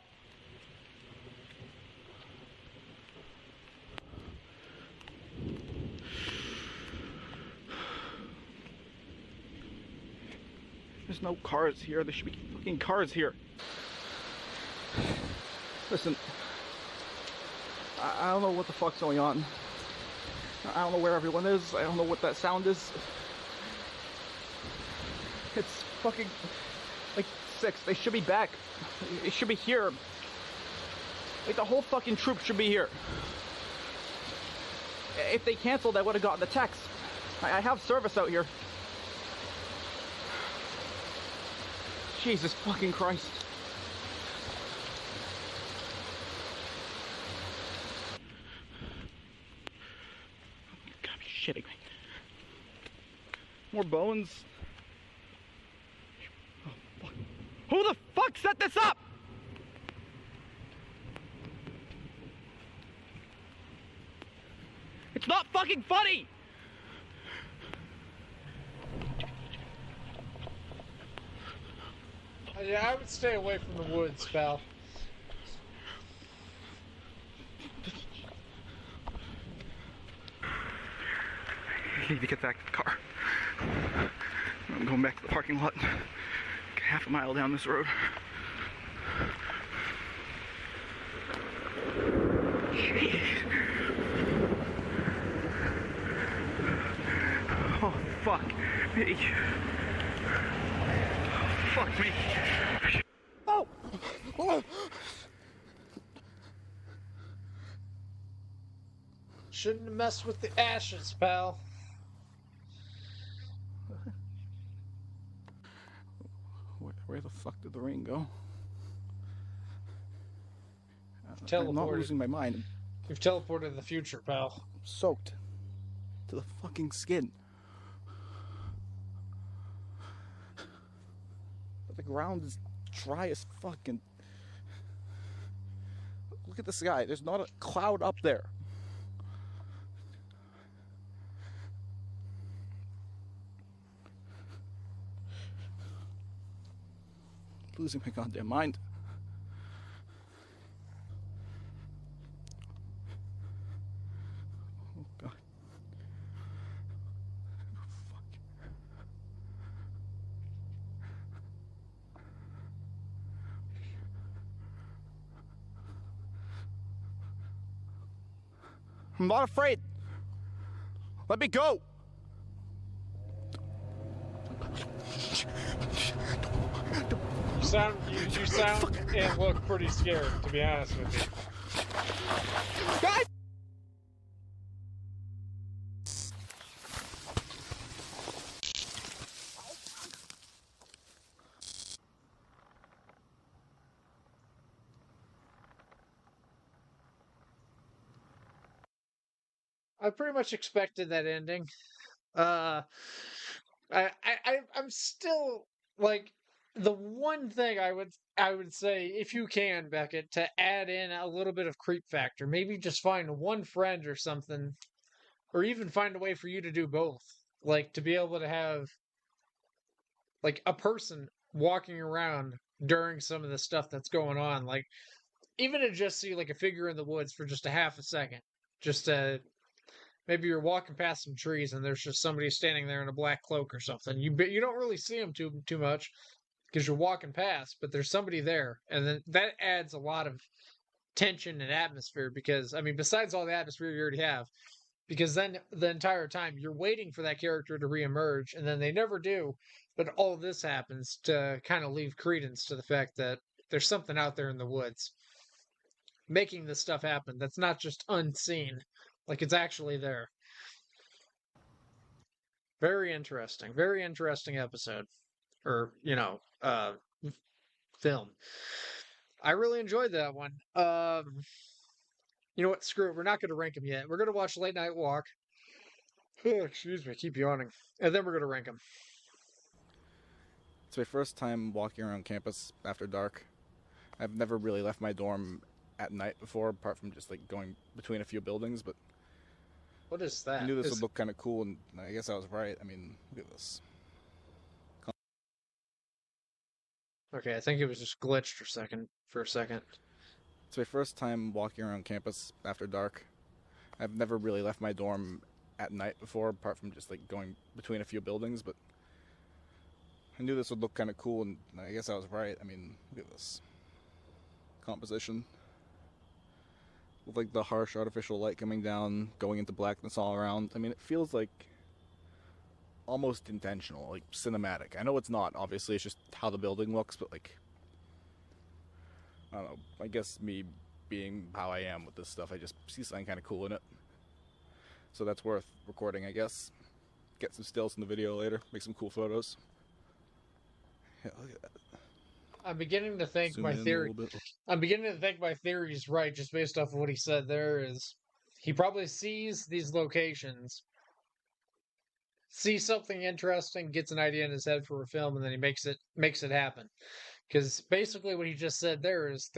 There's no cars here. There should be fucking cars here. Listen, I don't know what the fuck's going on. I don't know where everyone is. I don't know what that sound is. It's fucking like 6. They should be back. They should be here. Like the whole fucking troop should be here. If they canceled, I would have gotten the text. I have service out here. Jesus fucking Christ. You gotta be shitting me. More bones. Oh, fuck. Who the fuck set this up? It's not fucking funny! Yeah, I would stay away from the woods, pal. I need to get back to the car. I'm going back to the parking lot. Half a mile down this road. Jeez. Oh, fuck me. Oh, fuck me. Oh! Oh! Shouldn't have messed with the ashes, pal. Where the fuck did the rain go? Teleported. I'm not losing my mind. I'm You've teleported to the future, pal. soaked to the fucking skin. But the ground is dry as fuck and look at the sky. There's not a cloud up there. Losing my goddamn mind. Oh god. Oh, fuck. I'm not afraid. Let me go. You sound and look pretty scared, to be honest with you. Guys! I pretty much expected that ending. Uh, I'm still like the one thing I would say if you can, Beckett, to add in a little bit of creep factor, maybe just find one friend or something, or even find a way for you to do both, like to be able to have like a person walking around during some of the stuff that's going on, like even to just see like a figure in the woods for just a half a second, just to maybe you're walking past some trees and there's just somebody standing there in a black cloak or something. You don't really see them too much because you're walking past, but there's somebody there, and then that adds a lot of tension and atmosphere. Because I mean, besides all the atmosphere you already have, because then the entire time you're waiting for that character to reemerge, and then they never do. But all this happens to kind of leave credence to the fact that there's something out there in the woods making this stuff happen that's not just unseen, like it's actually there. Very interesting episode, or film. I really enjoyed that one. You know what? Screw it. We're not going to rank them yet. We're going to watch Late Night Walk. Excuse me, I keep yawning, and then we're going to rank them. It's my first time walking around campus after dark. I've never really left my dorm at night before, apart from just like going between a few buildings, but What is that? I knew this would look kind of cool, and I guess I was right. I mean, look at this. Okay, I think it was just glitched for a second. It's my first time walking around campus after dark. I've never really left my dorm at night before, apart from just like going between a few buildings, but I knew this would look kind of cool, and I guess I was right. I mean, look at this composition. With like the harsh artificial light coming down, going into blackness all around. I mean, it feels like almost intentional, like cinematic. I know it's not, obviously, it's just how the building looks, but like, I don't know, I guess me being how I am with this stuff, I just see something kind of cool in it. So that's worth recording, I guess. Get some stills in the video later, make some cool photos. Yeah, look at that. I'm beginning to think Zoom my in a theory. little bit. I'm beginning to think my theory is right, just based off of what he said. There is, he probably sees these locations, sees something interesting, gets an idea in his head for a film, and then he makes it happen. Because basically what he just said there is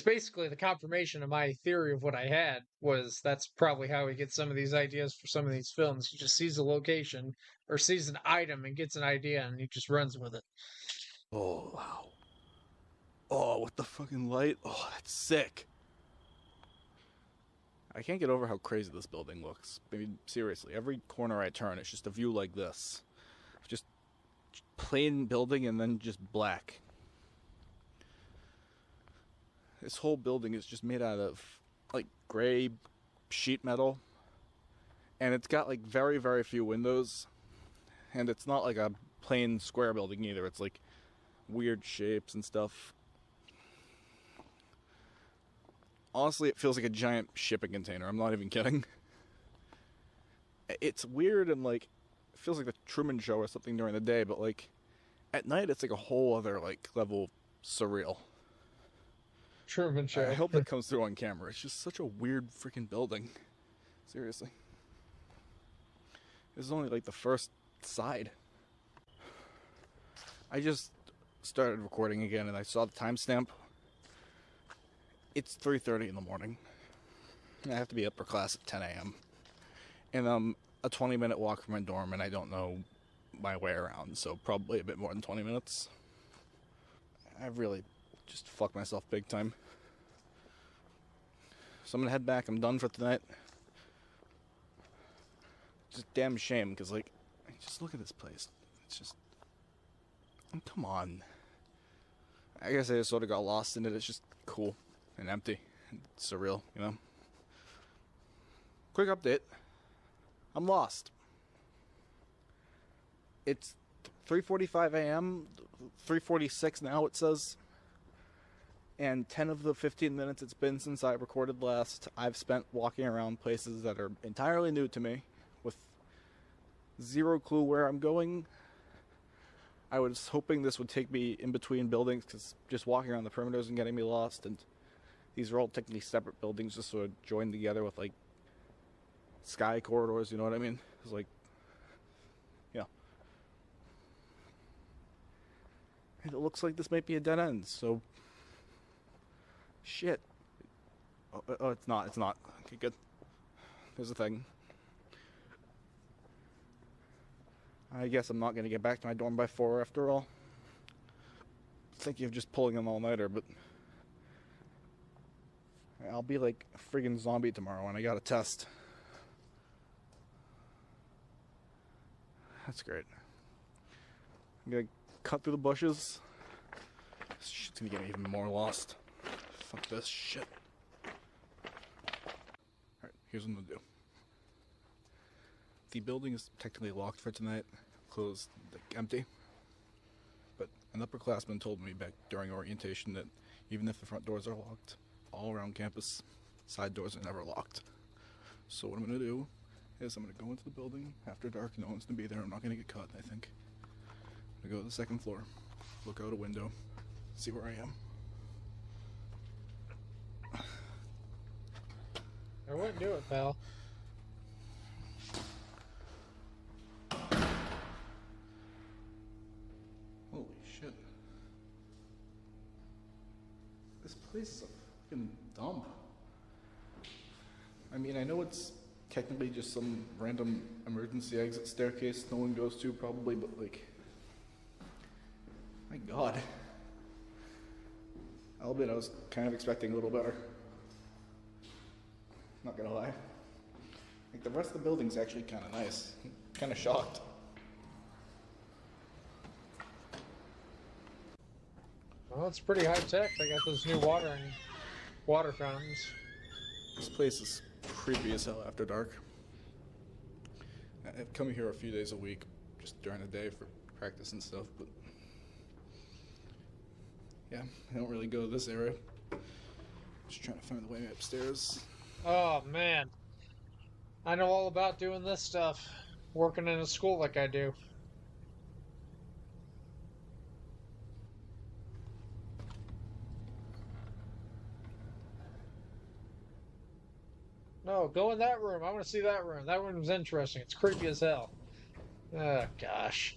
basically the confirmation of my theory of what I had, was that's probably how he gets some of these ideas for some of these films. He just sees a location or sees an item and gets an idea, and he just runs with it. Oh, wow. Oh, what the fucking light. Oh, that's sick. I can't get over how crazy this building looks. I mean, seriously, every corner I turn, it's just a view like this. Just plain building and then just black. This whole building is just made out of, like, gray sheet metal. And it's got, like, very, very few windows. And it's not like a plain square building either. It's, like, weird shapes and stuff. Honestly, it feels like a giant shipping container. I'm not even kidding. It's weird and, like, it feels like the Truman Show or something during the day, but, like, at night it's like a whole other, like, level surreal. Truman Show. I hope that comes through on camera. It's just such a weird freaking building. Seriously. This is only, like, the first side. I just started recording again and I saw the timestamp. It's 3:30 in the morning. I have to be up for class at 10 a.m. And I'm a 20-minute walk from my dorm, and I don't know my way around, so probably a bit more than 20 minutes. I've really just fucked myself big time. So I'm gonna head back. I'm done for tonight. Just damn shame, because, like, just look at this place. It's just... come on. I guess I just sort of got lost in it. It's just cool and empty and surreal, you know? Quick update. I'm lost. It's 3:45 a.m., 3:46 now it says. And 10 of the 15 minutes it's been since I recorded last, I've spent walking around places that are entirely new to me, with zero clue where I'm going. I was hoping this would take me in between buildings, because just walking around the perimeters and getting me lost, and these are all technically separate buildings, just sort of joined together with, like, sky corridors, you know what I mean? It's like, And it looks like this might be a dead end, so... Shit. Oh, it's not, it's not. Okay, good. There's a thing. I guess I'm not gonna get back to my dorm by 4 after all. Thinking of just pulling an all-nighter, but... I'll be like a friggin' zombie tomorrow and I got a test. That's great. I'm gonna cut through the bushes. This shit's gonna get me even more lost. Fuck this shit. Alright, here's what I'm gonna do. The building is technically locked for tonight, closed, like, empty. But an upperclassman told me back during orientation that even if the front doors are locked, all around campus, side doors are never locked. So what I'm gonna do is I'm gonna go into the building after dark. No one's gonna be there. I'm not gonna get caught, I think. I'm gonna go to the second floor, look out a window, see where I am. I wouldn't do it, pal. Holy shit. This place is a fucking dump. I mean, I know it's technically just some random emergency exit staircase no one goes to probably, but like, my god. I'll admit I was kind of expecting a little better. Not gonna lie. Like, the rest of the building's actually kind of nice. I'm kind of shocked. Well, it's pretty high tech. They got those new water fountains. This place is creepy as hell after dark. I've come here a few days a week, just during the day for practice and stuff, but yeah, I don't really go to this area. Just trying to find the way upstairs. Oh, man. I know all about doing this stuff. Working in a school like I do. No, go in that room. I want to see that room. That room's interesting. It's creepy as hell. Oh, gosh.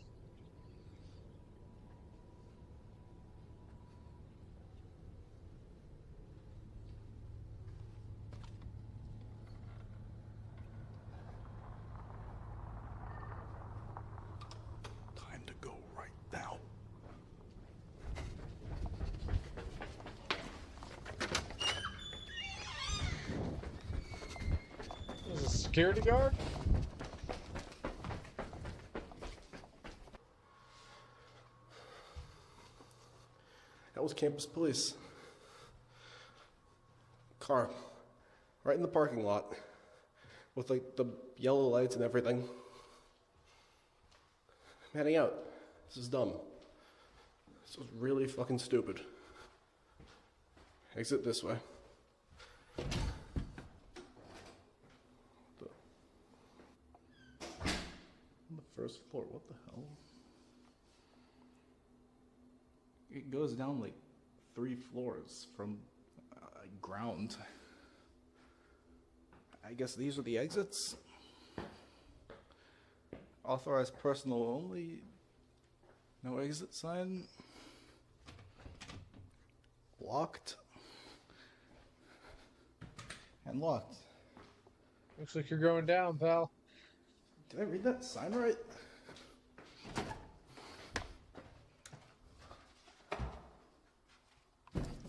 Time to go right now. There's a security guard? That was campus police. Car. Right in the parking lot. With like the yellow lights and everything. I'm heading out. This is dumb. This was really fucking stupid. Exit this way. On the first floor, what the hell? It goes down like 3 floors from ground. I guess these are the exits? Authorized personal only. No exit sign. Locked. And locked. Looks like you're going down, pal. Did I read that sign right?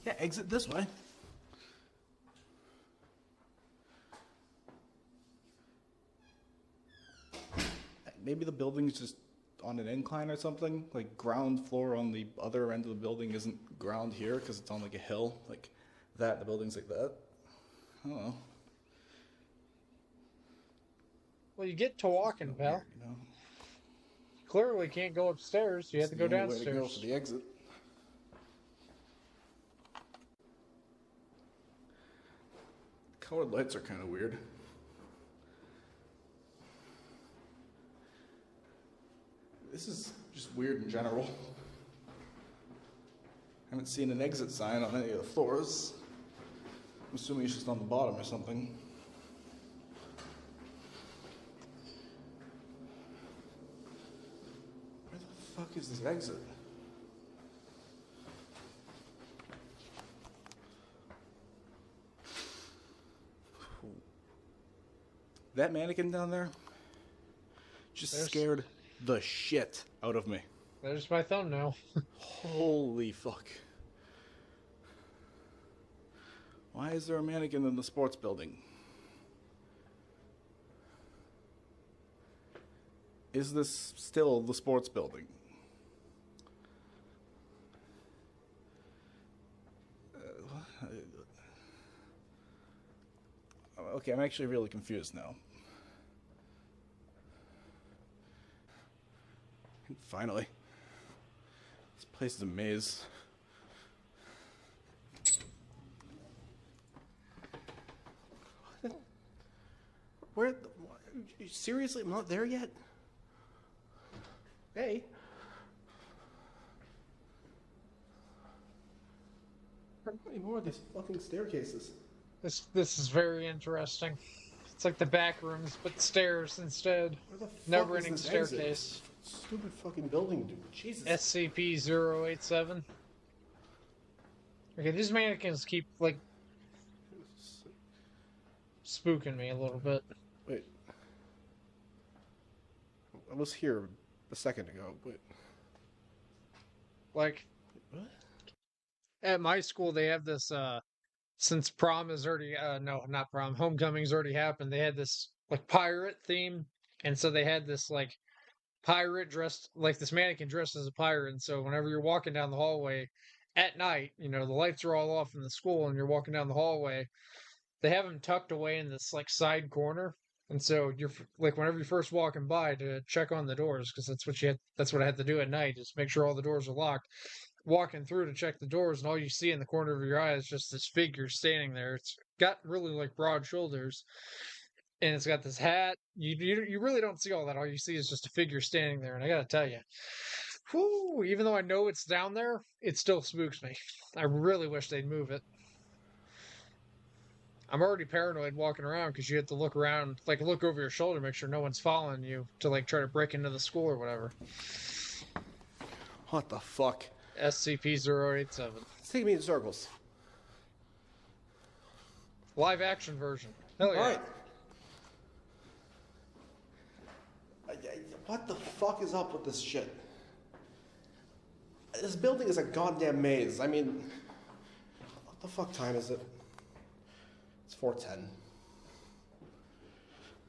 Yeah, exit this way. Maybe the building's just on an incline or something. Like, ground floor on the other end of the building isn't ground here because it's on like a hill. Like that, the building's like that. I don't know. Well, you get to walking, pal. Weird, you know? Clearly can't go upstairs. You have to go It's the only way downstairs. to go for the exit. Colored lights are kind of weird. This is just weird in general. I haven't seen an exit sign on any of the floors. I'm assuming it's just on the bottom or something. Where the fuck is this exit? That mannequin down there just scared the shit out of me. There's my thumbnail. Holy fuck. Why is there a mannequin in the sports building? Is this still the sports building? Okay, I'm actually really confused now. Finally. This place is a maze. Where? Seriously? I'm not there yet? Hey. How many more of these fucking staircases? This is very interesting. It's like the back rooms, but stairs instead. Where the fuck Never-ending is this staircase. exit? Stupid fucking building, dude. Jesus. SCP-087. Okay, these mannequins keep, like, spooking me a little bit. Wait. I was here a second ago, but... Like, What? at my school, they have this, since prom is already, no, not prom, homecoming's already happened, they had this, like, pirate theme, and so they had this, like, pirate dressed, like, this mannequin dressed as a pirate, and so whenever you're walking down the hallway at night, you know, the lights are all off in the school, and you're walking down the hallway, they have him tucked away in this, like, side corner, and so you're, like, whenever you're first walking by to check on the doors, because that's what I had to do at night, is make sure all the doors are locked, walking through to check the doors, and all you see in the corner of your eye is just this figure standing there. It's got really, like, broad shoulders, and it's got this hat. You really don't see all that. All you see is just a figure standing there, and I gotta tell you, whew, even though I know it's down there, it still spooks me. I really wish they'd move it. I'm already paranoid walking around because you have to look around, like, look over your shoulder, make sure no one's following you to, like, try to break into the school or whatever. What the fuck? SCP-087. It's taking me in circles. Live action version. Hell yeah. Alright. What the fuck is up with this shit? This building is a goddamn maze. I mean, what the fuck time is it? It's 4:10.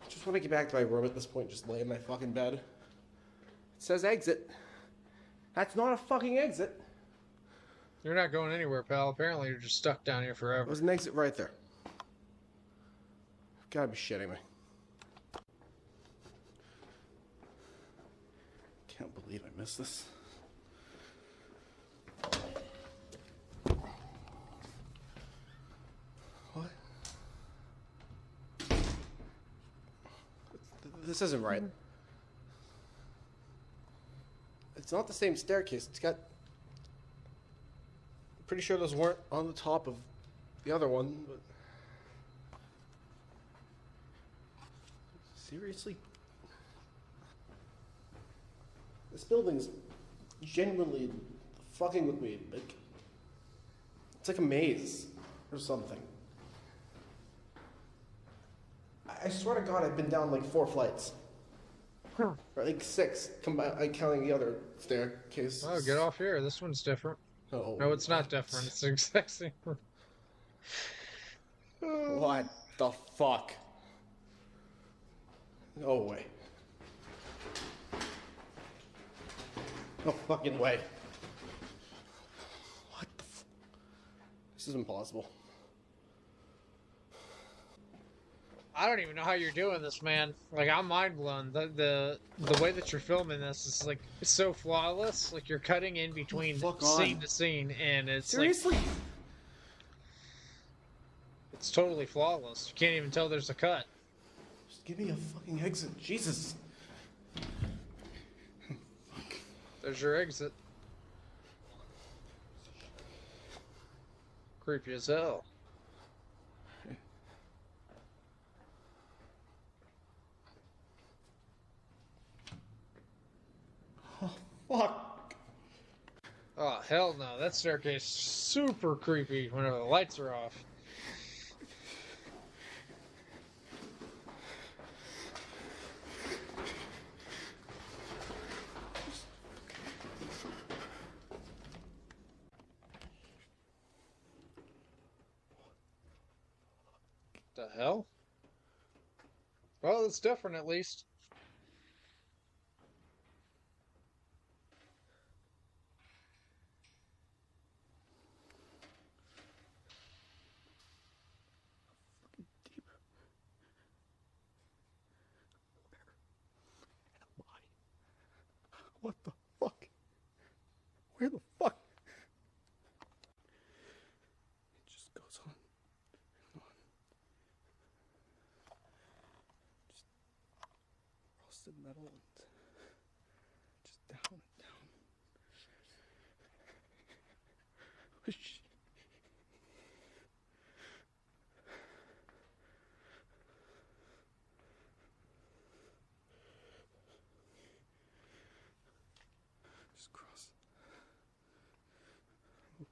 I just want to get back to my room at this point, just lay in my fucking bed. It says exit. That's not a fucking exit. You're not going anywhere, pal. Apparently you're just stuck down here forever. There's an exit right there. Gotta be shitting me. Can't believe I missed this. What? This isn't right. It's not the same staircase. It's got... I'm pretty sure those weren't on the top of the other one, but... Seriously? This building's genuinely fucking with me. Like, it's like a maze or something. I swear to God, I've been down like 4 flights. Or like 6, counting the other staircase. Oh, get off here. This one's different. Oh, No, it's not different. It's the exact same. What the fuck? No way. No fucking way. What the f... This is impossible. I don't even know how you're doing this, man. Like, I'm mind blown. The way that you're filming this is like it's so flawless. Like you're cutting in between scene to scene, and it's seriously. Like, it's totally flawless. You can't even tell there's a cut. Just give me a fucking exit, Jesus. There's your exit. Creepy as hell. Fuck. Oh, hell no. That staircase is super creepy whenever the lights are off. The hell? Well, it's different at least. Deep. Where am I? What the fuck? Where the fuck? It just goes on and on. Just rusted metal and just down and down. Just cross. Oh,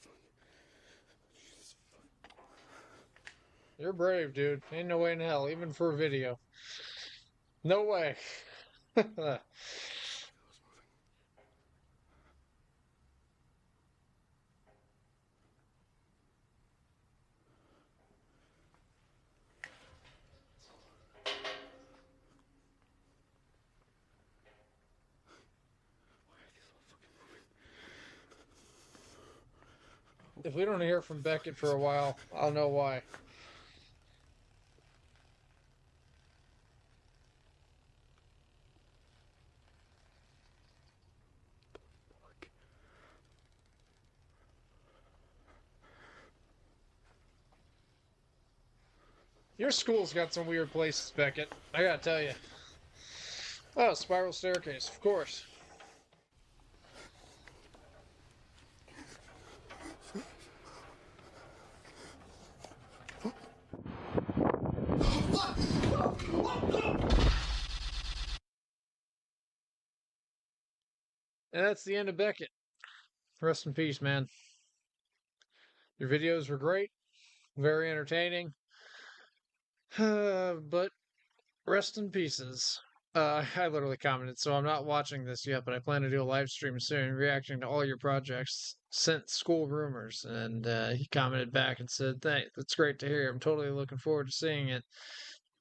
fuck. Jesus, fuck. You're brave, dude. Ain't no way in hell, even for a video. No way. If we don't hear from Beckett for a while, I'll know why. Your school's got some weird places, Beckett. I gotta tell you. Oh, spiral staircase, of course. And that's the end of Beckett. Rest in peace, man. Your videos were great, very entertaining. But rest in pieces. I literally commented, so I'm not watching this yet, but I plan to do a live stream soon, reacting to all your projects since school rumors. And he commented back and said, "Thanks, that's great to hear. I'm totally looking forward to seeing it."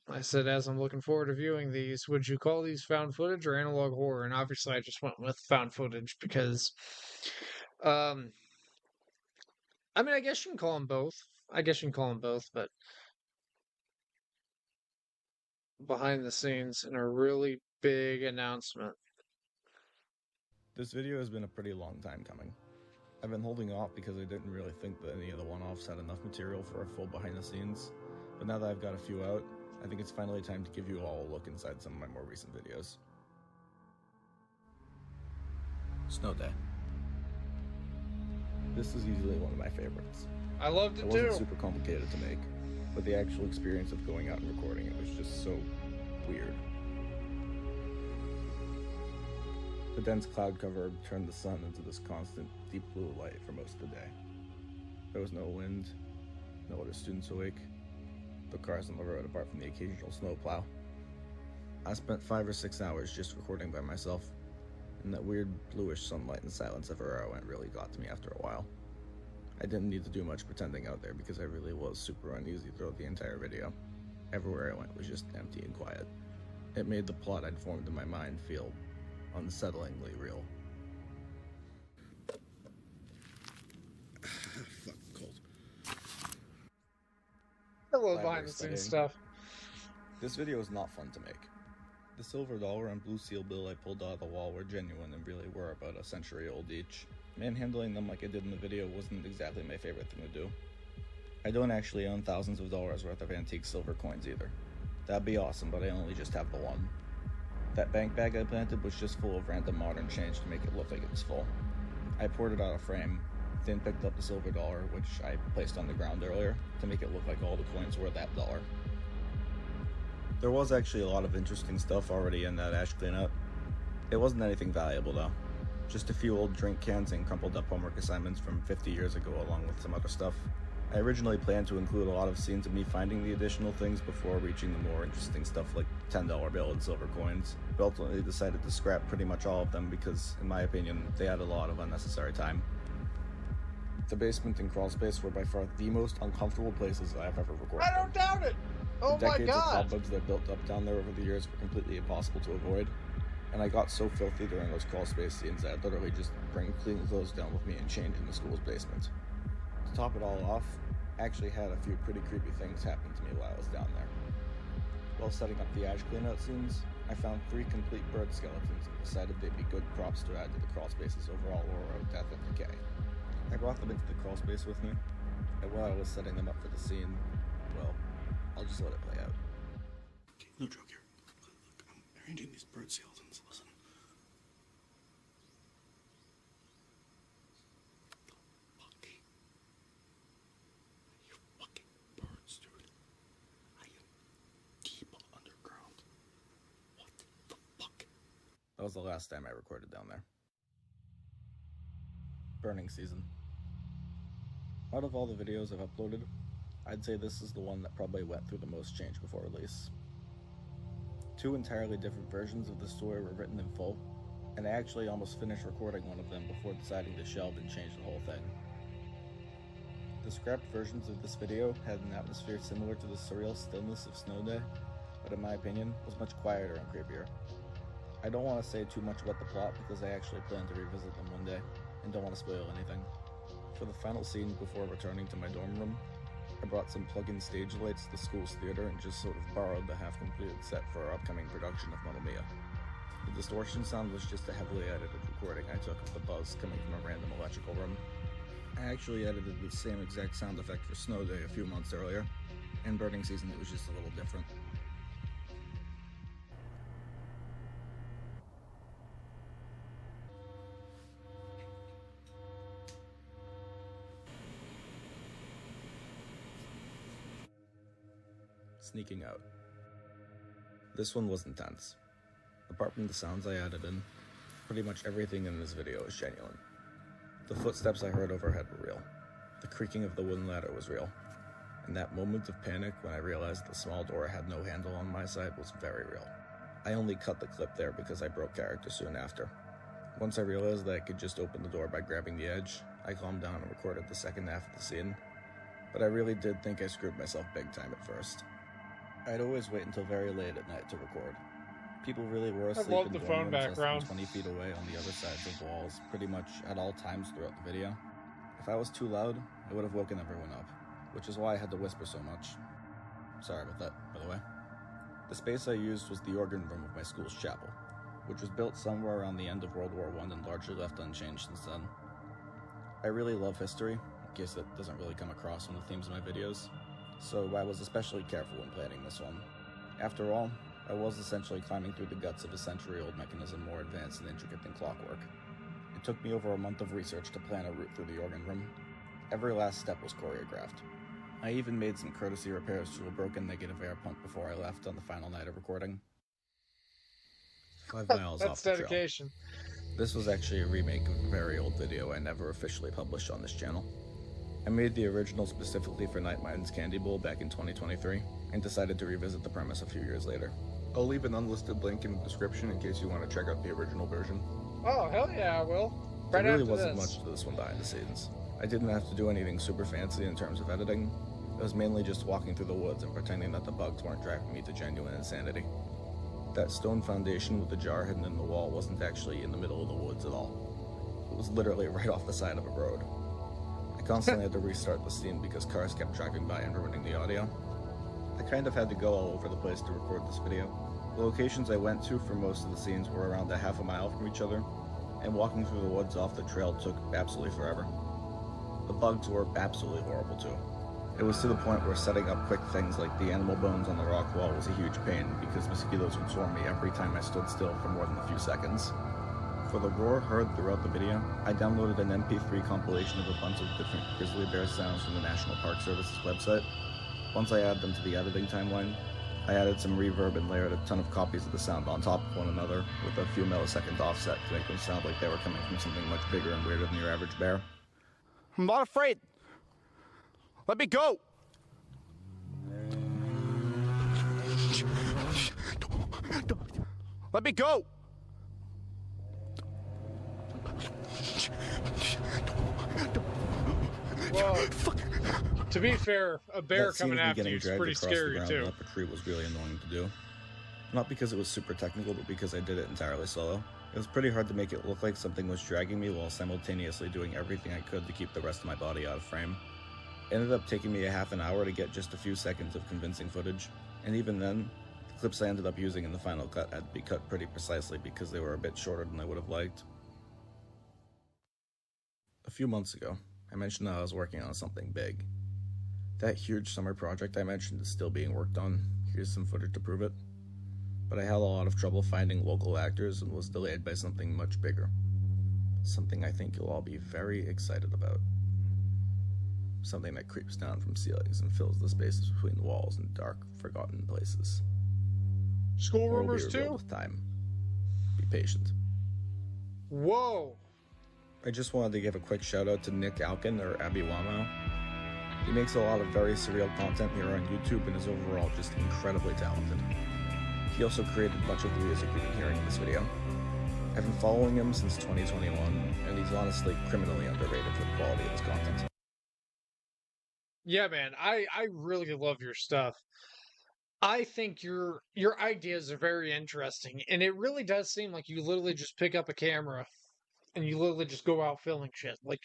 I said, "As I'm looking forward to viewing these, would you call these found footage or analog horror?" And obviously, I just went with found footage because, um, I mean, I guess you can call them both. I guess you can call them both, but behind the scenes and a really big announcement. This video has been a pretty long time coming. I've been holding off because I didn't really think that any of the one-offs had enough material for a full behind the scenes, but now that I've got a few out, I think it's finally time to give you all a look inside some of my more recent videos. Snow Day. This is easily one of my favorites. I loved It it wasn't too. super complicated to make, but the actual experience of going out and recording it was just so weird. The dense cloud cover turned the sun into this constant, deep blue light for most of the day. There was no wind, no other students awake, no cars on the road apart from the occasional snowplow. I spent 5 or 6 hours just recording by myself, and that weird bluish sunlight and silence everywhere I went really got to me after a while. I didn't need to do much pretending out there because I really was super uneasy throughout the entire video. Everywhere I went was just empty and quiet. It made the plot I'd formed in my mind feel unsettlingly real. Fuck, cold. I love Library behind the scenes studying. stuff. This video is not fun to make. The silver dollar and blue seal bill I pulled out of the wall were genuine and really were about a century old each. Manhandling them like I did in the video wasn't exactly my favorite thing to do. I don't actually own thousands of dollars worth of antique silver coins either. That'd be awesome, but I only just have the one. That bank bag I planted was just full of random modern change to make it look like it was full. I poured it out of frame, then picked up the silver dollar, which I placed on the ground earlier, to make it look like all the coins were that dollar. There was actually a lot of interesting stuff already in that ash cleanout. It wasn't anything valuable though. Just a few old drink cans and crumpled up homework assignments from 50 years ago along with some other stuff. I originally planned to include a lot of scenes of me finding the additional things before reaching the more interesting stuff like $10 bill and silver coins, but ultimately decided to scrap pretty much all of them because, in my opinion, they had a lot of unnecessary time. The basement and crawl space were by far the most uncomfortable places I've ever recorded. I don't doubt it! Oh The my decades of god! cobwebs that built up down there over the years were completely impossible to avoid, and I got so filthy during those crawl space scenes that I'd literally just bring clean clothes down with me and change in the school's basement. To top it all off, I actually had a few pretty creepy things happen to me while I was down there. While setting up the ash cleanout scenes, I found 3 complete bird skeletons and decided they'd be good props to add to the crawl space's overall aura of death and decay. I brought them into the crawl space with me, and while I was setting them up for the scene, well, I'll just let it play out. Okay, no joke here. Look, I'm arranging these bird skeletons. Listen. Fuck. You fucking birds, dude. I am deep underground. What the fuck? That was the last time I recorded down there. Burning season. Out of all the videos I've uploaded, I'd say this is the one that probably went through the most change before release. 2 entirely different versions of the story were written in full, and I actually almost finished recording one of them before deciding to shelve and change the whole thing. The scrapped versions of this video had an atmosphere similar to the surreal stillness of Snow Day, but in my opinion, was much quieter and creepier. I don't want to say too much about the plot because I actually plan to revisit them one day, and don't want to spoil anything. For the final scene before returning to my dorm room, I brought some plug-in stage lights to the school's theater and just sort of borrowed the half-completed set for our upcoming production of Mamma Mia. The distortion sound was just a heavily edited recording I took of the buzz coming from a random electrical room. I actually edited the same exact sound effect for Snow Day a few months earlier. In Burning Season it was just a little different. Sneaking out. This one was intense. Apart from the sounds I added in, pretty much everything in this video is genuine. The footsteps I heard overhead were real. The creaking of the wooden ladder was real. And that moment of panic when I realized the small door had no handle on my side was very real. I only cut the clip there because I broke character soon after. Once I realized that I could just open the door by grabbing the edge, I calmed down and recorded the second half of the scene. But I really did think I screwed myself big time at first. I'd always wait until very late at night to record. People really were asleep love in the dorm phone rooms less background. than 20 feet away on the other sides of walls, pretty much at all times throughout the video. If I was too loud, I would have woken everyone up, which is why I had to whisper so much. Sorry about that, by the way. The space I used was the organ room of my school's chapel, which was built somewhere around the end of World War I and largely left unchanged since then. I really love history, in case that doesn't really come across in the themes of my videos, so I was especially careful when planning this one. After all, I was essentially climbing through the guts of a century-old mechanism more advanced and intricate than clockwork. It took me over a month of research to plan a route through the organ room. Every last step was choreographed. I even made some courtesy repairs to a broken negative air pump before I left on the final night of recording. 5 miles That's off the trail. dedication. This was actually a remake of a very old video I never officially published on this channel. I made the original specifically for Nightmine's Candy Bowl back in 2023, and decided to revisit the premise a few years later. I'll leave an unlisted link in the description in case you want to check out the original version. Oh, hell yeah, I will. Right There really after wasn't this. much to this one behind the scenes. I didn't have to do anything super fancy in terms of editing. It was mainly just walking through the woods and pretending that the bugs weren't driving me to genuine insanity. That stone foundation with the jar hidden in the wall wasn't actually in the middle of the woods at all. It was literally right off the side of a road. I constantly had to restart the scene because cars kept driving by and ruining the audio. I kind of had to go all over the place to record this video. The locations I went to for most of the scenes were around a half a mile from each other, and walking through the woods off the trail took absolutely forever. The bugs were absolutely horrible too. It was to the point where setting up quick things like the animal bones on the rock wall was a huge pain because mosquitoes would swarm me every time I stood still for more than a few seconds. For the roar heard throughout the video, I downloaded an MP3 compilation of a bunch of different grizzly bear sounds from the National Park Service's website. Once I added them to the editing timeline, I added some reverb and layered a ton of copies of the sound on top of one another with a few millisecond offset to make them sound like they were coming from something much bigger and weirder than your average bear. I'm not afraid. Let me go. Let me go. Well, to be fair, a bear That scene coming of me after getting you is dragged pretty across the scary ground too. and up a tree was really annoying to do. Not because it was super technical, but because I did it entirely solo. It was pretty hard to make it look like something was dragging me while simultaneously doing everything I could to keep the rest of my body out of frame. It ended up taking me a half an hour to get just a few seconds of convincing footage, and even then, the clips I ended up using in the final cut had to be cut pretty precisely because they were a bit shorter than I would have liked. A few months ago, I mentioned that I was working on something big. That huge summer project I mentioned is still being worked on. Here's some footage to prove it. But I had a lot of trouble finding local actors and was delayed by something much bigger. Something I think you'll all be very excited about. Something that creeps down from ceilings and fills the spaces between the walls in dark, forgotten places. School More will be rumors revealed too? with time. Be patient. Whoa. I just wanted to give a quick shout out to Nick Alkin, or Abby Wamau. He makes a lot of very surreal content here on YouTube and is overall just incredibly talented. He also created a bunch of the music you've been hearing in this video. I've been following him since 2021, and he's honestly criminally underrated for the quality of his content. Yeah, man, I really love your stuff. I think your ideas are very interesting, and it really does seem like you literally just pick up a camera and you literally just go out filming shit. Like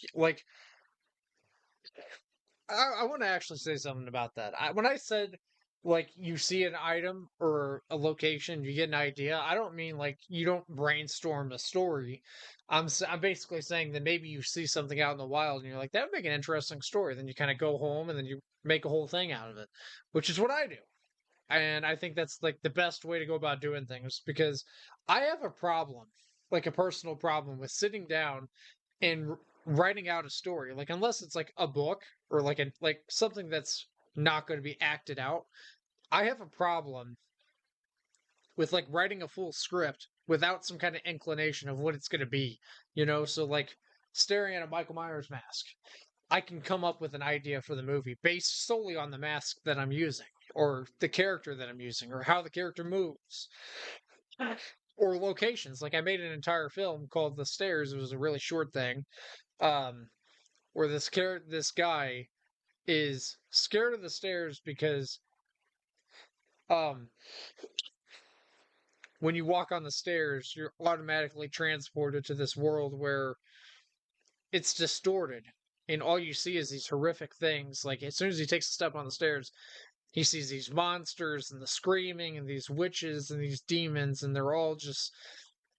I want to actually say something about that. When I said like you see an item or a location, you get an idea. I don't mean like you don't brainstorm a story. I'm basically saying that maybe you see something out in the wild and you're like that would make an interesting story. Then you kind of go home and then you make a whole thing out of it, which is what I do. And I think that's like the best way to go about doing things because I have a problem, like a personal problem with sitting down and writing out a story. Like unless it's like a book or like something that's not going to be acted out, I have a problem with like writing a full script without some kind of inclination of what it's going to be. So like staring at a Michael Myers mask, I can come up with an idea for the movie based solely on the mask that I'm using, or the character that I'm using, or how the character moves, or locations. Like I made an entire film called The Stairs. It was a really short thing, um, where this guy is scared of the stairs because um, when you walk on the stairs, you're automatically transported to this world where it's distorted. And all you see is these horrific things. Like as soon as he takes a step on the stairs, he sees these monsters and the screaming and these witches and these demons, and they're all just.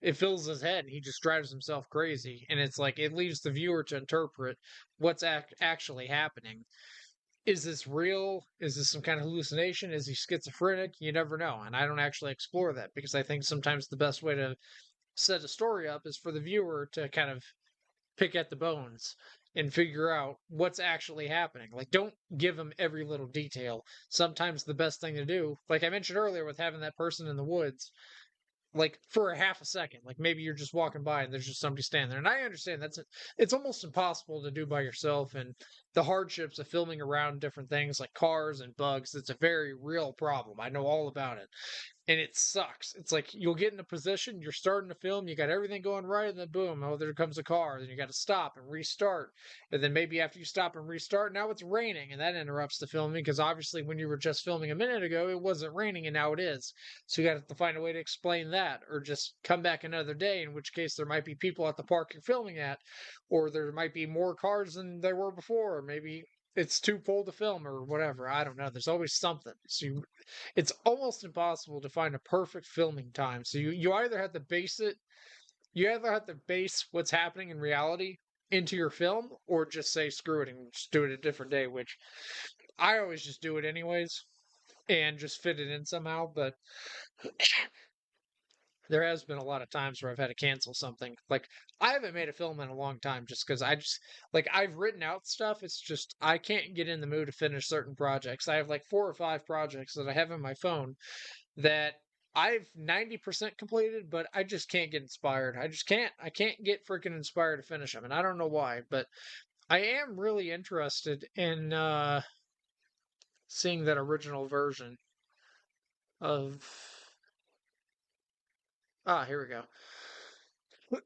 It fills his head. He just drives himself crazy, and it's like it leaves the viewer to interpret what's actually happening. Is this real? Is this some kind of hallucination? Is he schizophrenic? You never know, and I don't actually explore that because I think sometimes the best way to set a story up is for the viewer to kind of pick at the bones and figure out what's actually happening. Like, don't give them every little detail. Sometimes the best thing to do, like I mentioned earlier with having that person in the woods, like for a half a second, like maybe you're just walking by and there's just somebody standing there. And I understand it's almost impossible to do by yourself, and the hardships of filming around different things like cars and bugs, it's a very real problem. I know all about it, and it sucks. It's like you'll get in a position, you're starting to film, you got everything going right, and then boom, oh, there comes a car. Then you got to stop and restart. And then maybe after you stop and restart, now it's raining, and that interrupts the filming because obviously when you were just filming a minute ago, it wasn't raining, and now it is. So you got to find a way to explain that, or just come back another day, in which case there might be people at the park you're filming at, or there might be more cars than there were before, or maybe it's too cold to film or whatever. I don't know. There's always something. It's almost impossible to find a perfect filming time. So you either have to base what's happening in reality into your film, or just say screw it and just do it a different day, which I always just do it anyways and just fit it in somehow. But there has been a lot of times where I've had to cancel something. Like I haven't made a film in a long time just because I've written out stuff. It's just I can't get in the mood to finish certain projects. I have like 4 or 5 projects that I have in my phone that I've 90% completed, but I just can't get inspired. I can't get freaking inspired to finish them, and I don't know why, but I am really interested in seeing that original version of here we go.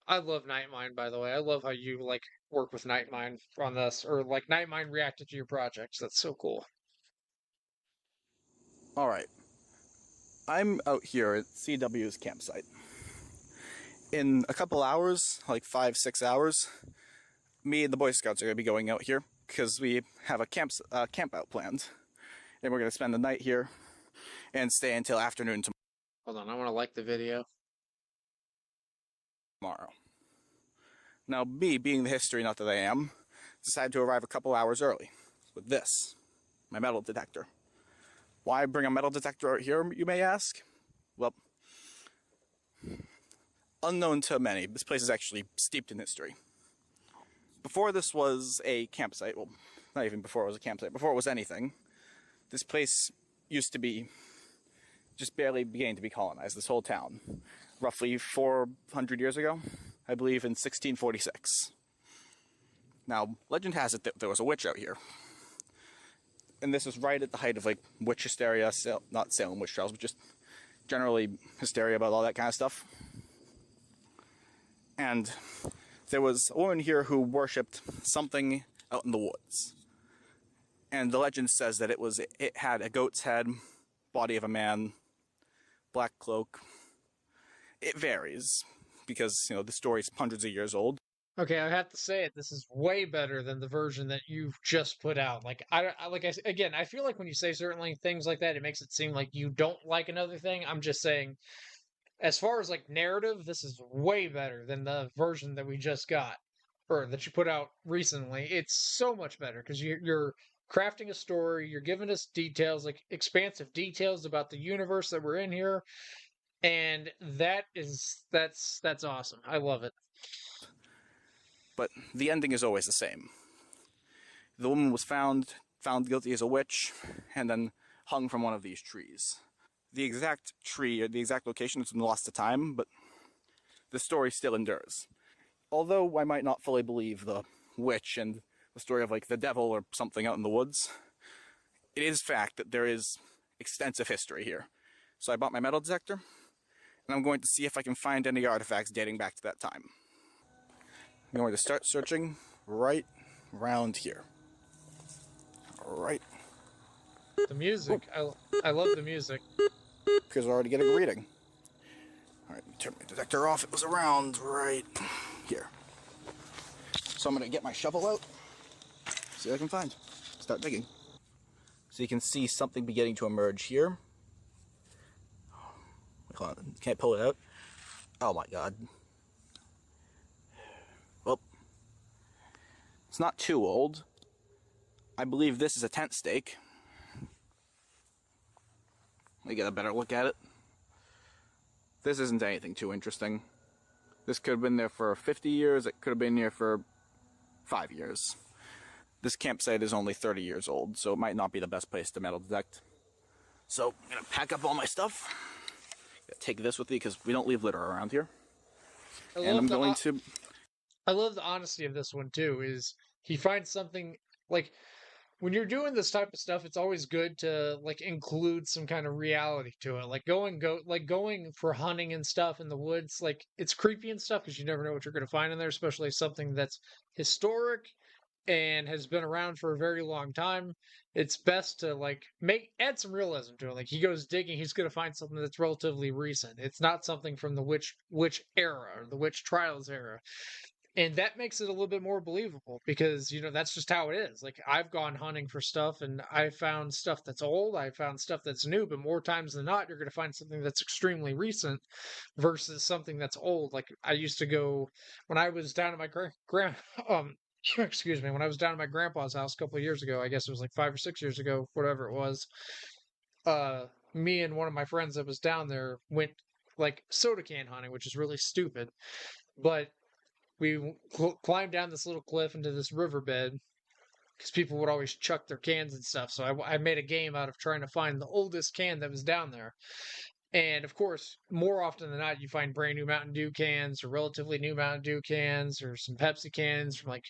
I love Nightmind, by the way. I love how you like work with Nightmind on this, or like Nightmind reacted to your projects. That's so cool. All right, I'm out here at CW's campsite. In a couple hours, like 5, 6 hours, me and the Boy Scouts are going to be going out here because we have a camp out planned, and we're going to spend the night here and stay until afternoon Hold on, I want to like the video. tomorrow. Now, me, being the history nut that I am, decided to arrive a couple hours early with this, my metal detector. Why bring a metal detector out here, you may ask? Well, unknown to many, this place is actually steeped in history. Before this was a campsite, well, not even before it was a campsite, before it was anything, this place used to be just barely beginning to be colonized, this whole town. Roughly 400 years ago, I believe in 1646. Now, legend has it that there was a witch out here. And this was right at the height of, like, witch hysteria, not Salem witch trials, but just generally hysteria about all that kind of stuff. And there was a woman here who worshipped something out in the woods. And the legend says that it had a goat's head, body of a man, black cloak. It varies because, the story's hundreds of years old. Okay, I have to say it. This is way better than the version that you've just put out. Like again, I feel like when you say certain things like that, it makes it seem like you don't like another thing. I'm just saying, as far as like narrative, this is way better than the version that we just got or that you put out recently. It's so much better because you're crafting a story. You're giving us details, like expansive details about the universe that we're in here, and that's awesome. I love it. But the ending is always the same. The woman was found guilty as a witch, and then hung from one of these trees. The exact tree or the exact location has been lost to time, but the story still endures. Although I might not fully believe the witch and the story of like the devil or something out in the woods, it is fact that there is extensive history here. So I bought my metal detector, and I'm going to see if I can find any artifacts dating back to that time. I'm going to start searching right around here. Right. The music, I love the music. Because we're already getting a reading. Alright, turn my detector off. It was around right here. So I'm going to get my shovel out, see what I can find. Start digging. So you can see something beginning to emerge here. Hold on, can't pull it out. Oh my god. Well, it's not too old. I believe this is a tent stake. Let me get a better look at it. This isn't anything too interesting. This could have been there for 50 years, it could have been here for 5 years. This campsite is only 30 years old, so it might not be the best place to metal detect. So, I'm gonna pack up all my stuff. Take this with me because we don't leave litter around here. And I'm going to... I love the honesty of this one too, is he finds something like when you're doing this type of stuff, it's always good to like include some kind of reality to it. Like going for hunting and stuff in the woods, like it's creepy and stuff because you never know what you're going to find in there, especially something that's historic and has been around for a very long time. It's best to like add some realism to it. Like he goes digging, he's going to find something that's relatively recent. It's not something from the witch era or the witch trials era. And that makes it a little bit more believable because, that's just how it is. Like, I've gone hunting for stuff and I found stuff that's old, I found stuff that's new, but more times than not, you're going to find something that's extremely recent versus something that's old. Like, I used to go when I was down at my excuse me, when I was down at my grandpa's house a couple of years ago, I guess it was like 5 or 6 years ago, whatever it was, me and one of my friends that was down there went like soda can hunting, which is really stupid. But we climbed down this little cliff into this riverbed because people would always chuck their cans and stuff. So I made a game out of trying to find the oldest can that was down there. And of course, more often than not, you find brand new Mountain Dew cans or relatively new Mountain Dew cans or some Pepsi cans from like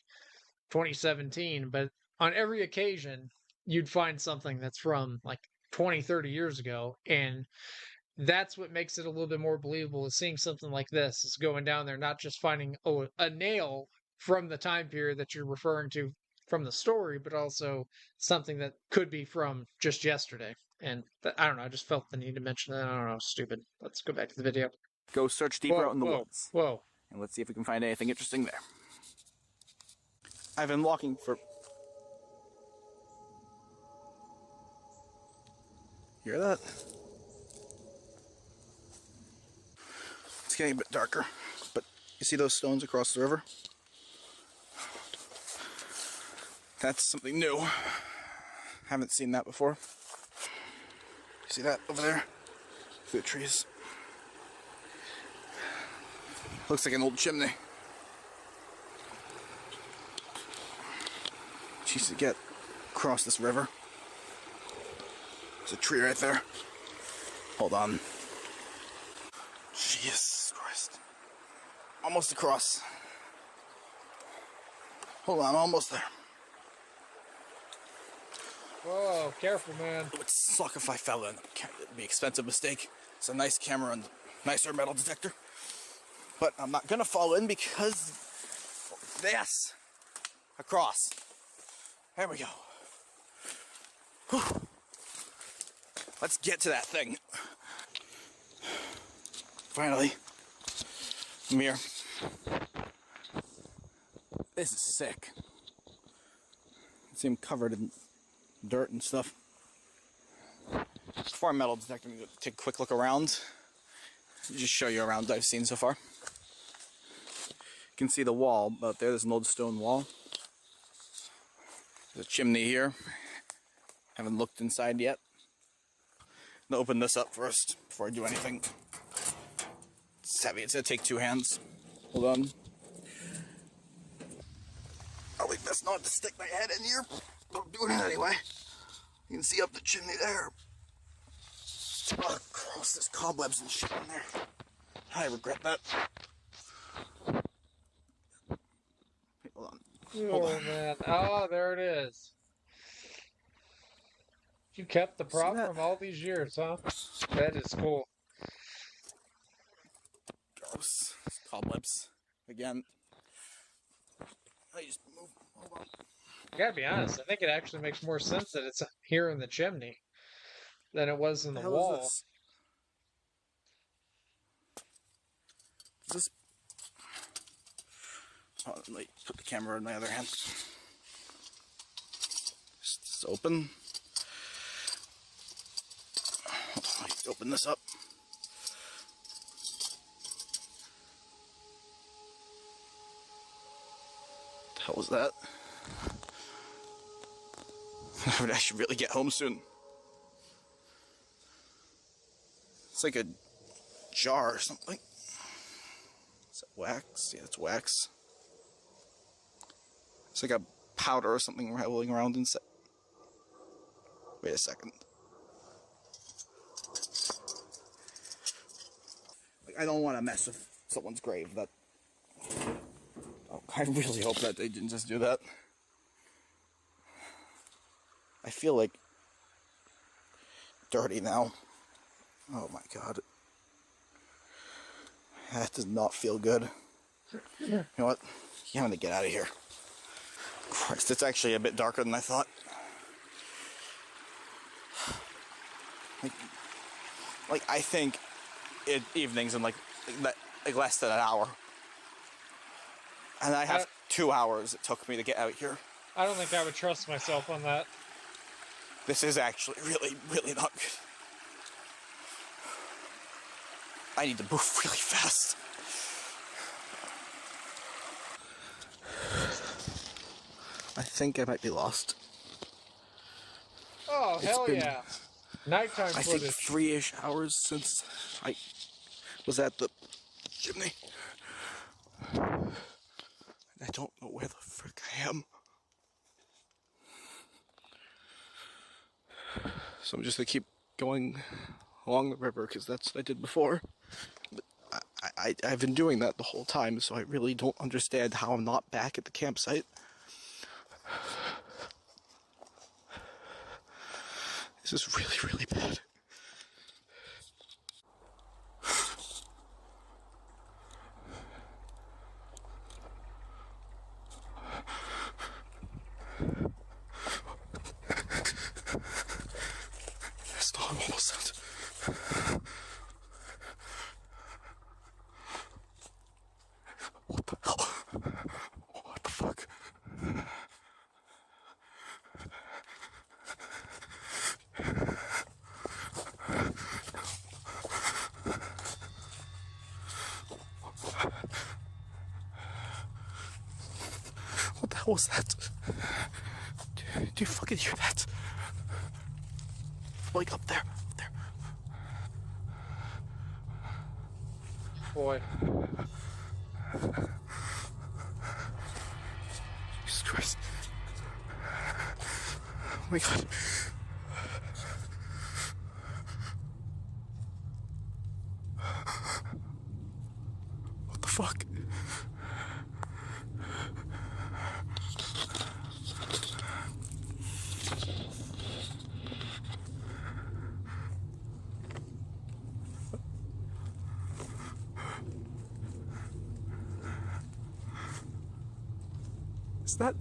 2017. But on every occasion, you'd find something that's from like 20, 30 years ago. And that's what makes it a little bit more believable, is seeing something like this, is going down there, not just finding, oh, a nail from the time period that you're referring to from the story, but also something that could be from just yesterday. And I don't know, I just felt the need to mention that. I don't know, stupid. Let's go back to the video. Go search deeper Whoa, out in the whoa, woods. whoa. And let's see if we can find anything interesting there. I've been walking for... Hear that? It's getting a bit darker, but you see those stones across the river? That's something new. Haven't seen that before. See that over there? Through the trees. Looks like an old chimney. She used to get across this river. There's a tree right there. Hold on. Jesus Christ. Almost across. Hold on, almost there. Whoa, careful, man. It would suck if I fell in. It'd be an expensive mistake. It's a nice camera and nicer metal detector. But I'm not gonna fall in because this. Across. There we go. Whew. Let's get to that thing. Finally. Come here. This is sick. See him covered in dirt and stuff. Before metal detector, I'm going to take a quick look around. Just show you around I've seen so far. You can see the wall out there. There's an old stone wall. There's a chimney here. Haven't looked inside yet. I'm gonna open this up first before I do anything. It's heavy. It's gonna take two hands. Hold on. I'll leave this not to stick my head in here. But I'm doing it anyway. You can see up the chimney there. Oh, gross. There's cobwebs and shit in there. I regret that. Wait, hold on. Hold Oh, on. man. Oh, there it is. You kept the prop from all these years, huh? That is cool. Gross. There's cobwebs. Again. I just move. Hold on. I gotta be honest, I think it actually makes more sense that it's here in the chimney than it was in the What the hell wall. is this? Is this... Oh, let me put the camera in my other hand. It's open. Open this up. What the hell was that? I should really get home soon. It's like a jar or something. Is that wax? Yeah, it's wax. It's like a powder or something rolling around inside. Wait a second. I don't want to mess with someone's grave. That. Oh, I really hope that they didn't just do that. I feel like dirty now. Oh my god. That does not feel good. You know what? I'm gonna get out of here. Christ, it's actually a bit darker than I thought. Like I think evenings in like less than an hour. And I have 2 hours it took me to get out here. I don't think I would trust myself on that. This is actually really, really not good. I need to move really fast. I think I might be lost. Oh, hell been, yeah. Nighttime I footage. think 3-ish hours since I was at the chimney. I don't know where the frick I am. So I'm just gonna keep going along the river because that's what I did before. But I've been doing that the whole time, so I really don't understand how I'm not back at the campsite. This is really, really bad. hell was that? Do you fucking hear that? Like up there, up there. Boy. Jesus Christ. Oh my god. What the fuck? Is that...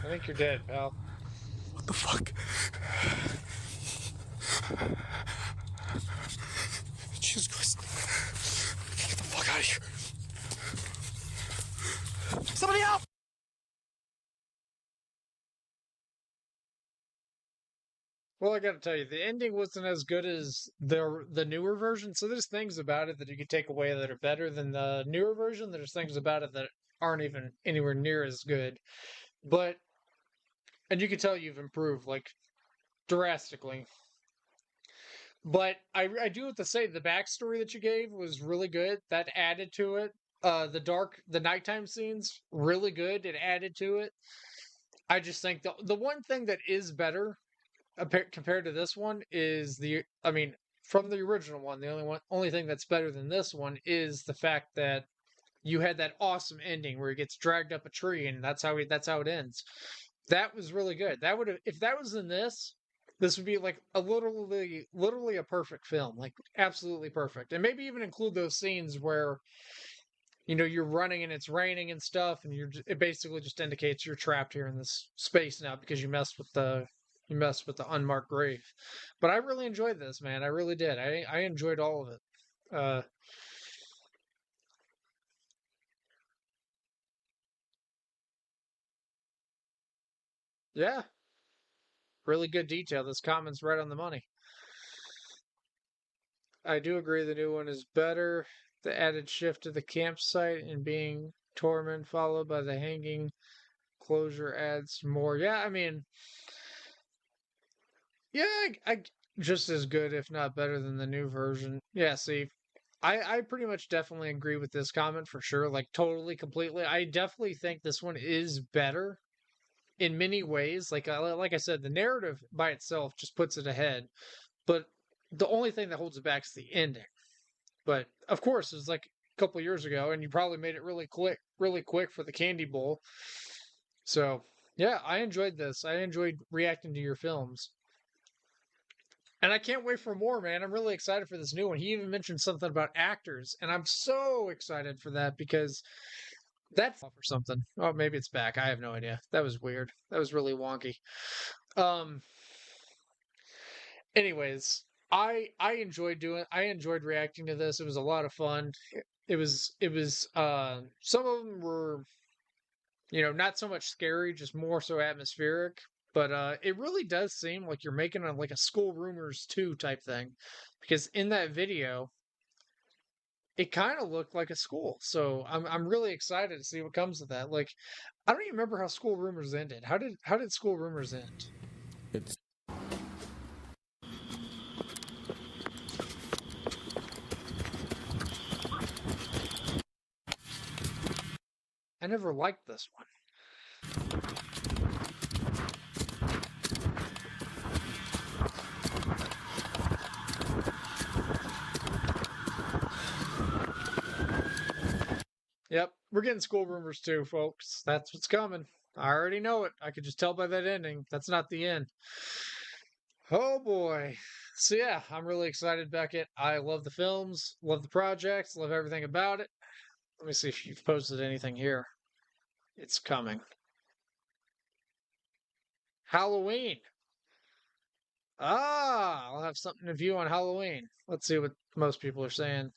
I think you're dead, pal. What the fuck? Jesus Christ. Get the fuck out of here. Somebody help! Well, I gotta tell you, the ending wasn't as good as the newer version. So there's things about it that you could take away that are better than the newer version. There's things about it that aren't even anywhere near as good. But and you can tell you've improved like drastically. But I do have to say the backstory that you gave was really good. That added to it. The nighttime scenes really good. It added to it. I just think the one thing that is better compared to this one is I mean, from the original one, the only thing that's better than this one is the fact that you had that awesome ending where he gets dragged up a tree and that's how it ends. That was really good. That would have if that was in this would be like a literally a perfect film, like absolutely perfect. And maybe even include those scenes where you're running and it's raining and stuff, and it basically just indicates you're trapped here in this space now because you messed with the unmarked grave. But I really enjoyed this, man. I really did. I enjoyed all of it. Uh, yeah, really good detail. This comment's right on the money. I do agree the new one is better. The added shift to the campsite and being torment followed by the hanging closure adds more. Yeah, I mean, yeah, just as good, if not better than the new version. Yeah, see, I pretty much definitely agree with this comment for sure. Like totally, completely. I definitely think this one is better in many ways. Like I said, the narrative by itself just puts it ahead. But the only thing that holds it back is the ending. But of course, it was like a couple years ago, and you probably made it really quick for the Candy Bowl. So yeah, I enjoyed this. I enjoyed reacting to your films. And I can't wait for more, man. I'm really excited for this new one. He even mentioned something about actors, and I'm so excited for that because that's for something. Oh, maybe it's back. I have no idea. That was weird. That was really wonky. Um anyways, I enjoyed reacting to this. It was a lot of fun. It was some of them were not so much scary, just more so atmospheric. But it really does seem like you're making like a School Rumors 2 type thing, because in that video, it kind of looked like a school. So I'm really excited to see what comes of that. Like, I don't even remember how School Rumors ended. How did School Rumors end? It's I never liked this one. Yep, we're getting School Rumors 2, folks. That's what's coming. I already know it. I could just tell by that ending. That's not the end. Oh boy. So yeah, I'm really excited, Beckett. I love the films, love the projects, love everything about it. Let me see if you've posted anything here. It's coming. Halloween. Ah, I'll have something to view on Halloween. Let's see what most people are saying.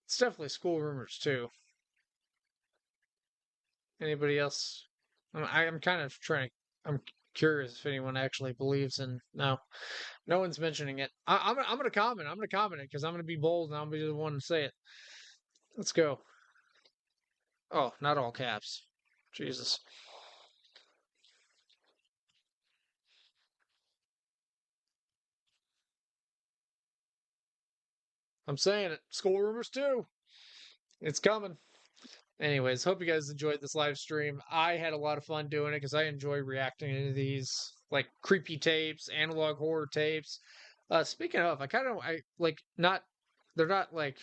It's definitely School Rumors too. Anybody else I'm kind of trying. I'm curious if anyone actually believes in. No, no one's mentioning it. I'm gonna comment. I'm gonna comment it because I'm gonna be bold and I'm gonna be the one to say it. Let's go. Oh, not all caps. Jesus. I'm saying it. School rumors too. It's coming. Anyways, hope you guys enjoyed this live stream. I had a lot of fun doing it because I enjoy reacting to these like creepy tapes, analog horror tapes. Speaking of, I like not they're not like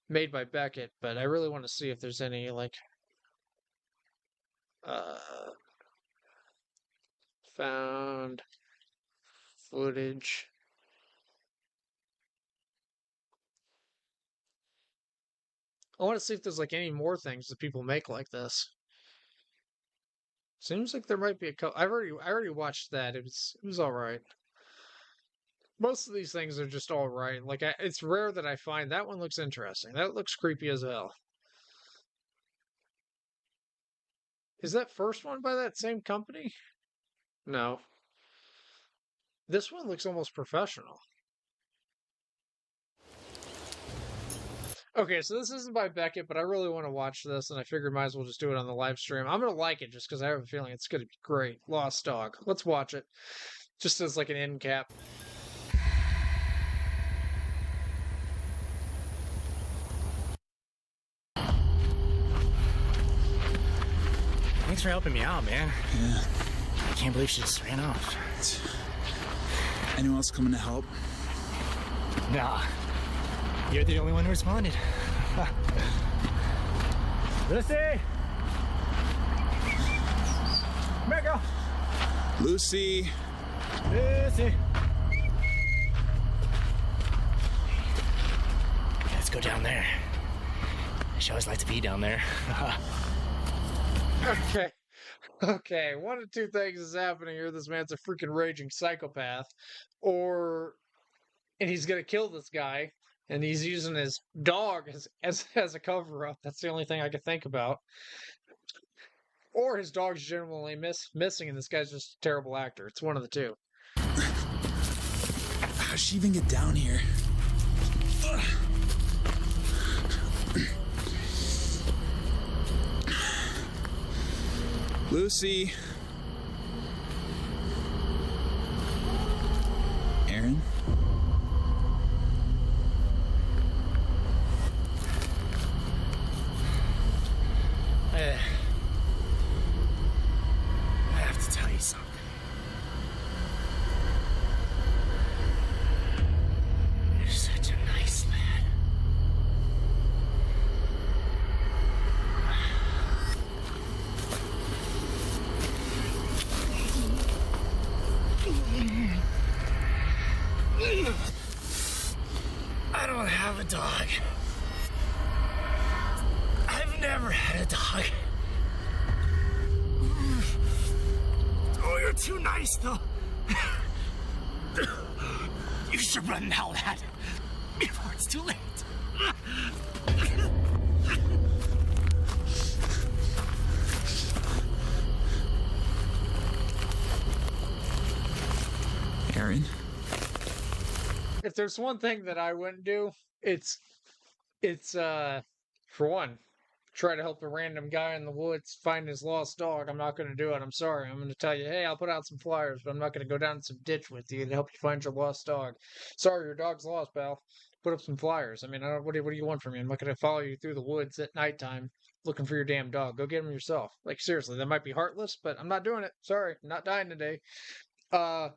made by Beckett, but I really want to see if there's any like uh found footage. I want to see if there's like any more things that people make like this. Seems like there might be a couple. I already watched that. It was all right. Most of these things are just all right. Like it's rare that I find that one looks interesting. That looks creepy as hell. Is that first one by that same company? No. This one looks almost professional. Okay, so this isn't by Beckett, but I really want to watch this, and I figured might as well just do it on the live stream. I'm gonna like it just because I have a feeling it's gonna be great. Lost Dog. Let's watch it. Just as like an end cap. Thanks for helping me out, man. Yeah. I can't believe she just ran off. Anyone else coming to help? Nah. You're the only one who responded. Lucy! Come here, girl. Lucy. Lucy! Let's go down there. She always likes to be down there. Okay. Okay, one of two things is happening here. This man's a freaking raging psychopath, and he's gonna kill this guy, and he's using his dog as a cover up. That's the only thing I could think about. Or his dog's genuinely missing, and this guy's just a terrible actor. It's one of the two. How'd she even get down here? Lucy. Aaron? I have to tell you something. You're such a nice lad. I don't have a dog. I've never had a dog. Oh, you're too nice, though. You should run now, lad, before it's too late. Aaron? If there's one thing that I wouldn't do, it's for one, try to help a random guy in the woods find his lost dog. I'm not going to do it. I'm sorry. I'm going to tell you, hey, I'll put out some flyers, but I'm not going to go down some ditch with you to help you find your lost dog. Sorry, your dog's lost, pal. Put up some flyers. I mean, what do you want from me? I'm not going to follow you through the woods at nighttime looking for your damn dog. Go get him yourself. Like, seriously, that might be heartless, but I'm not doing it. Sorry, I'm not dying today. And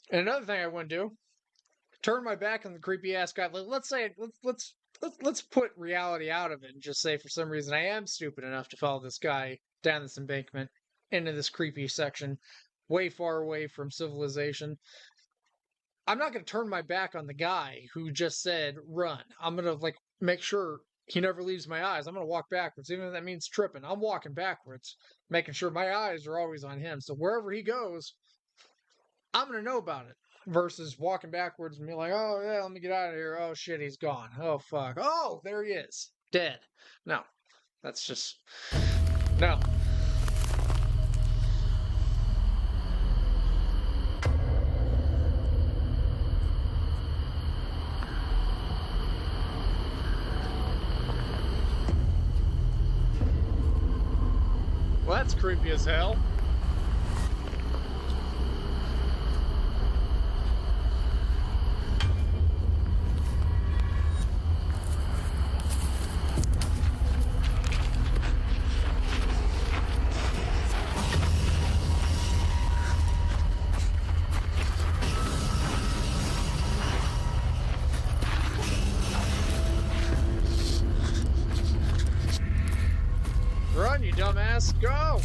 another thing I wouldn't do, turn my back on the creepy ass guy. Let's put reality out of it and just say for some reason I am stupid enough to follow this guy down this embankment into this creepy section, way far away from civilization. I'm not going to turn my back on the guy who just said run. I'm going to make sure he never leaves my eyes. I'm going to walk backwards, even if that means tripping. I'm walking backwards, making sure my eyes are always on him. So wherever he goes, I'm going to know about it. Versus walking backwards and be like, oh, yeah, let me get out of here. Oh, shit, he's gone. Oh, fuck. Oh, there he is. Dead. No. That's just... No. Well, that's creepy as hell. Run, you dumbass, go!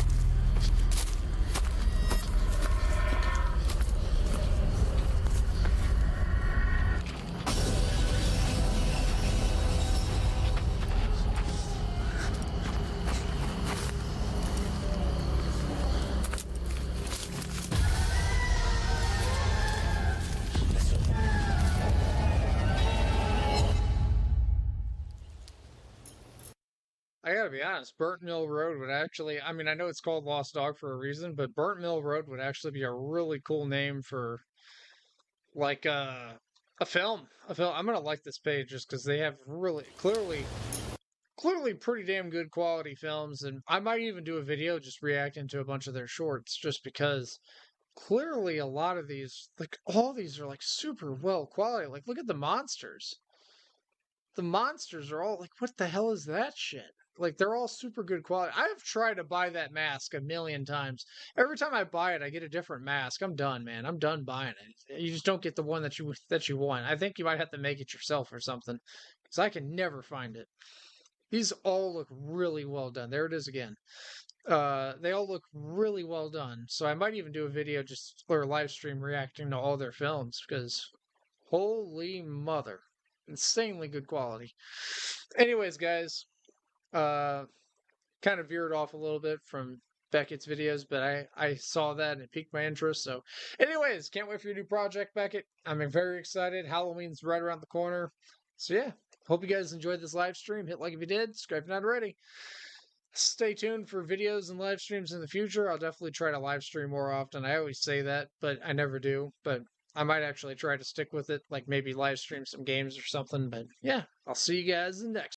I gotta be honest, Burnt Mill Road would actually, I mean, I know it's called Lost Dog for a reason, but Burnt Mill Road would actually be a really cool name for like a film. A film. I'm gonna like this page just because they have really clearly pretty damn good quality films, and I might even do a video just reacting to a bunch of their shorts just because clearly a lot of these, like all these are like super well quality. Like look at the monsters. The monsters are all like, what the hell is that shit? Like they're all super good quality. I've tried to buy that mask a million times. Every time I buy it, I get a different mask. I'm done, man. I'm done buying it. You just don't get the one that you want. I think you might have to make it yourself or something, because I can never find it. These all look really well done. There it is again. They all look really well done. So I might even do a video just or a live stream reacting to all their films because holy mother, insanely good quality. Anyways, guys, uh, kind of veered off a little bit from Beckett's videos, but I saw that and it piqued my interest. So, anyways, can't wait for your new project, Beckett. I'm very excited. Halloween's right around the corner. So yeah, hope you guys enjoyed this live stream. Hit like if you did, subscribe if you're not already. Stay tuned for videos and live streams in the future. I'll definitely try to live stream more often. I always say that, but I never do. But I might actually try to stick with it, like maybe live stream some games or something. But yeah, I'll see you guys in the next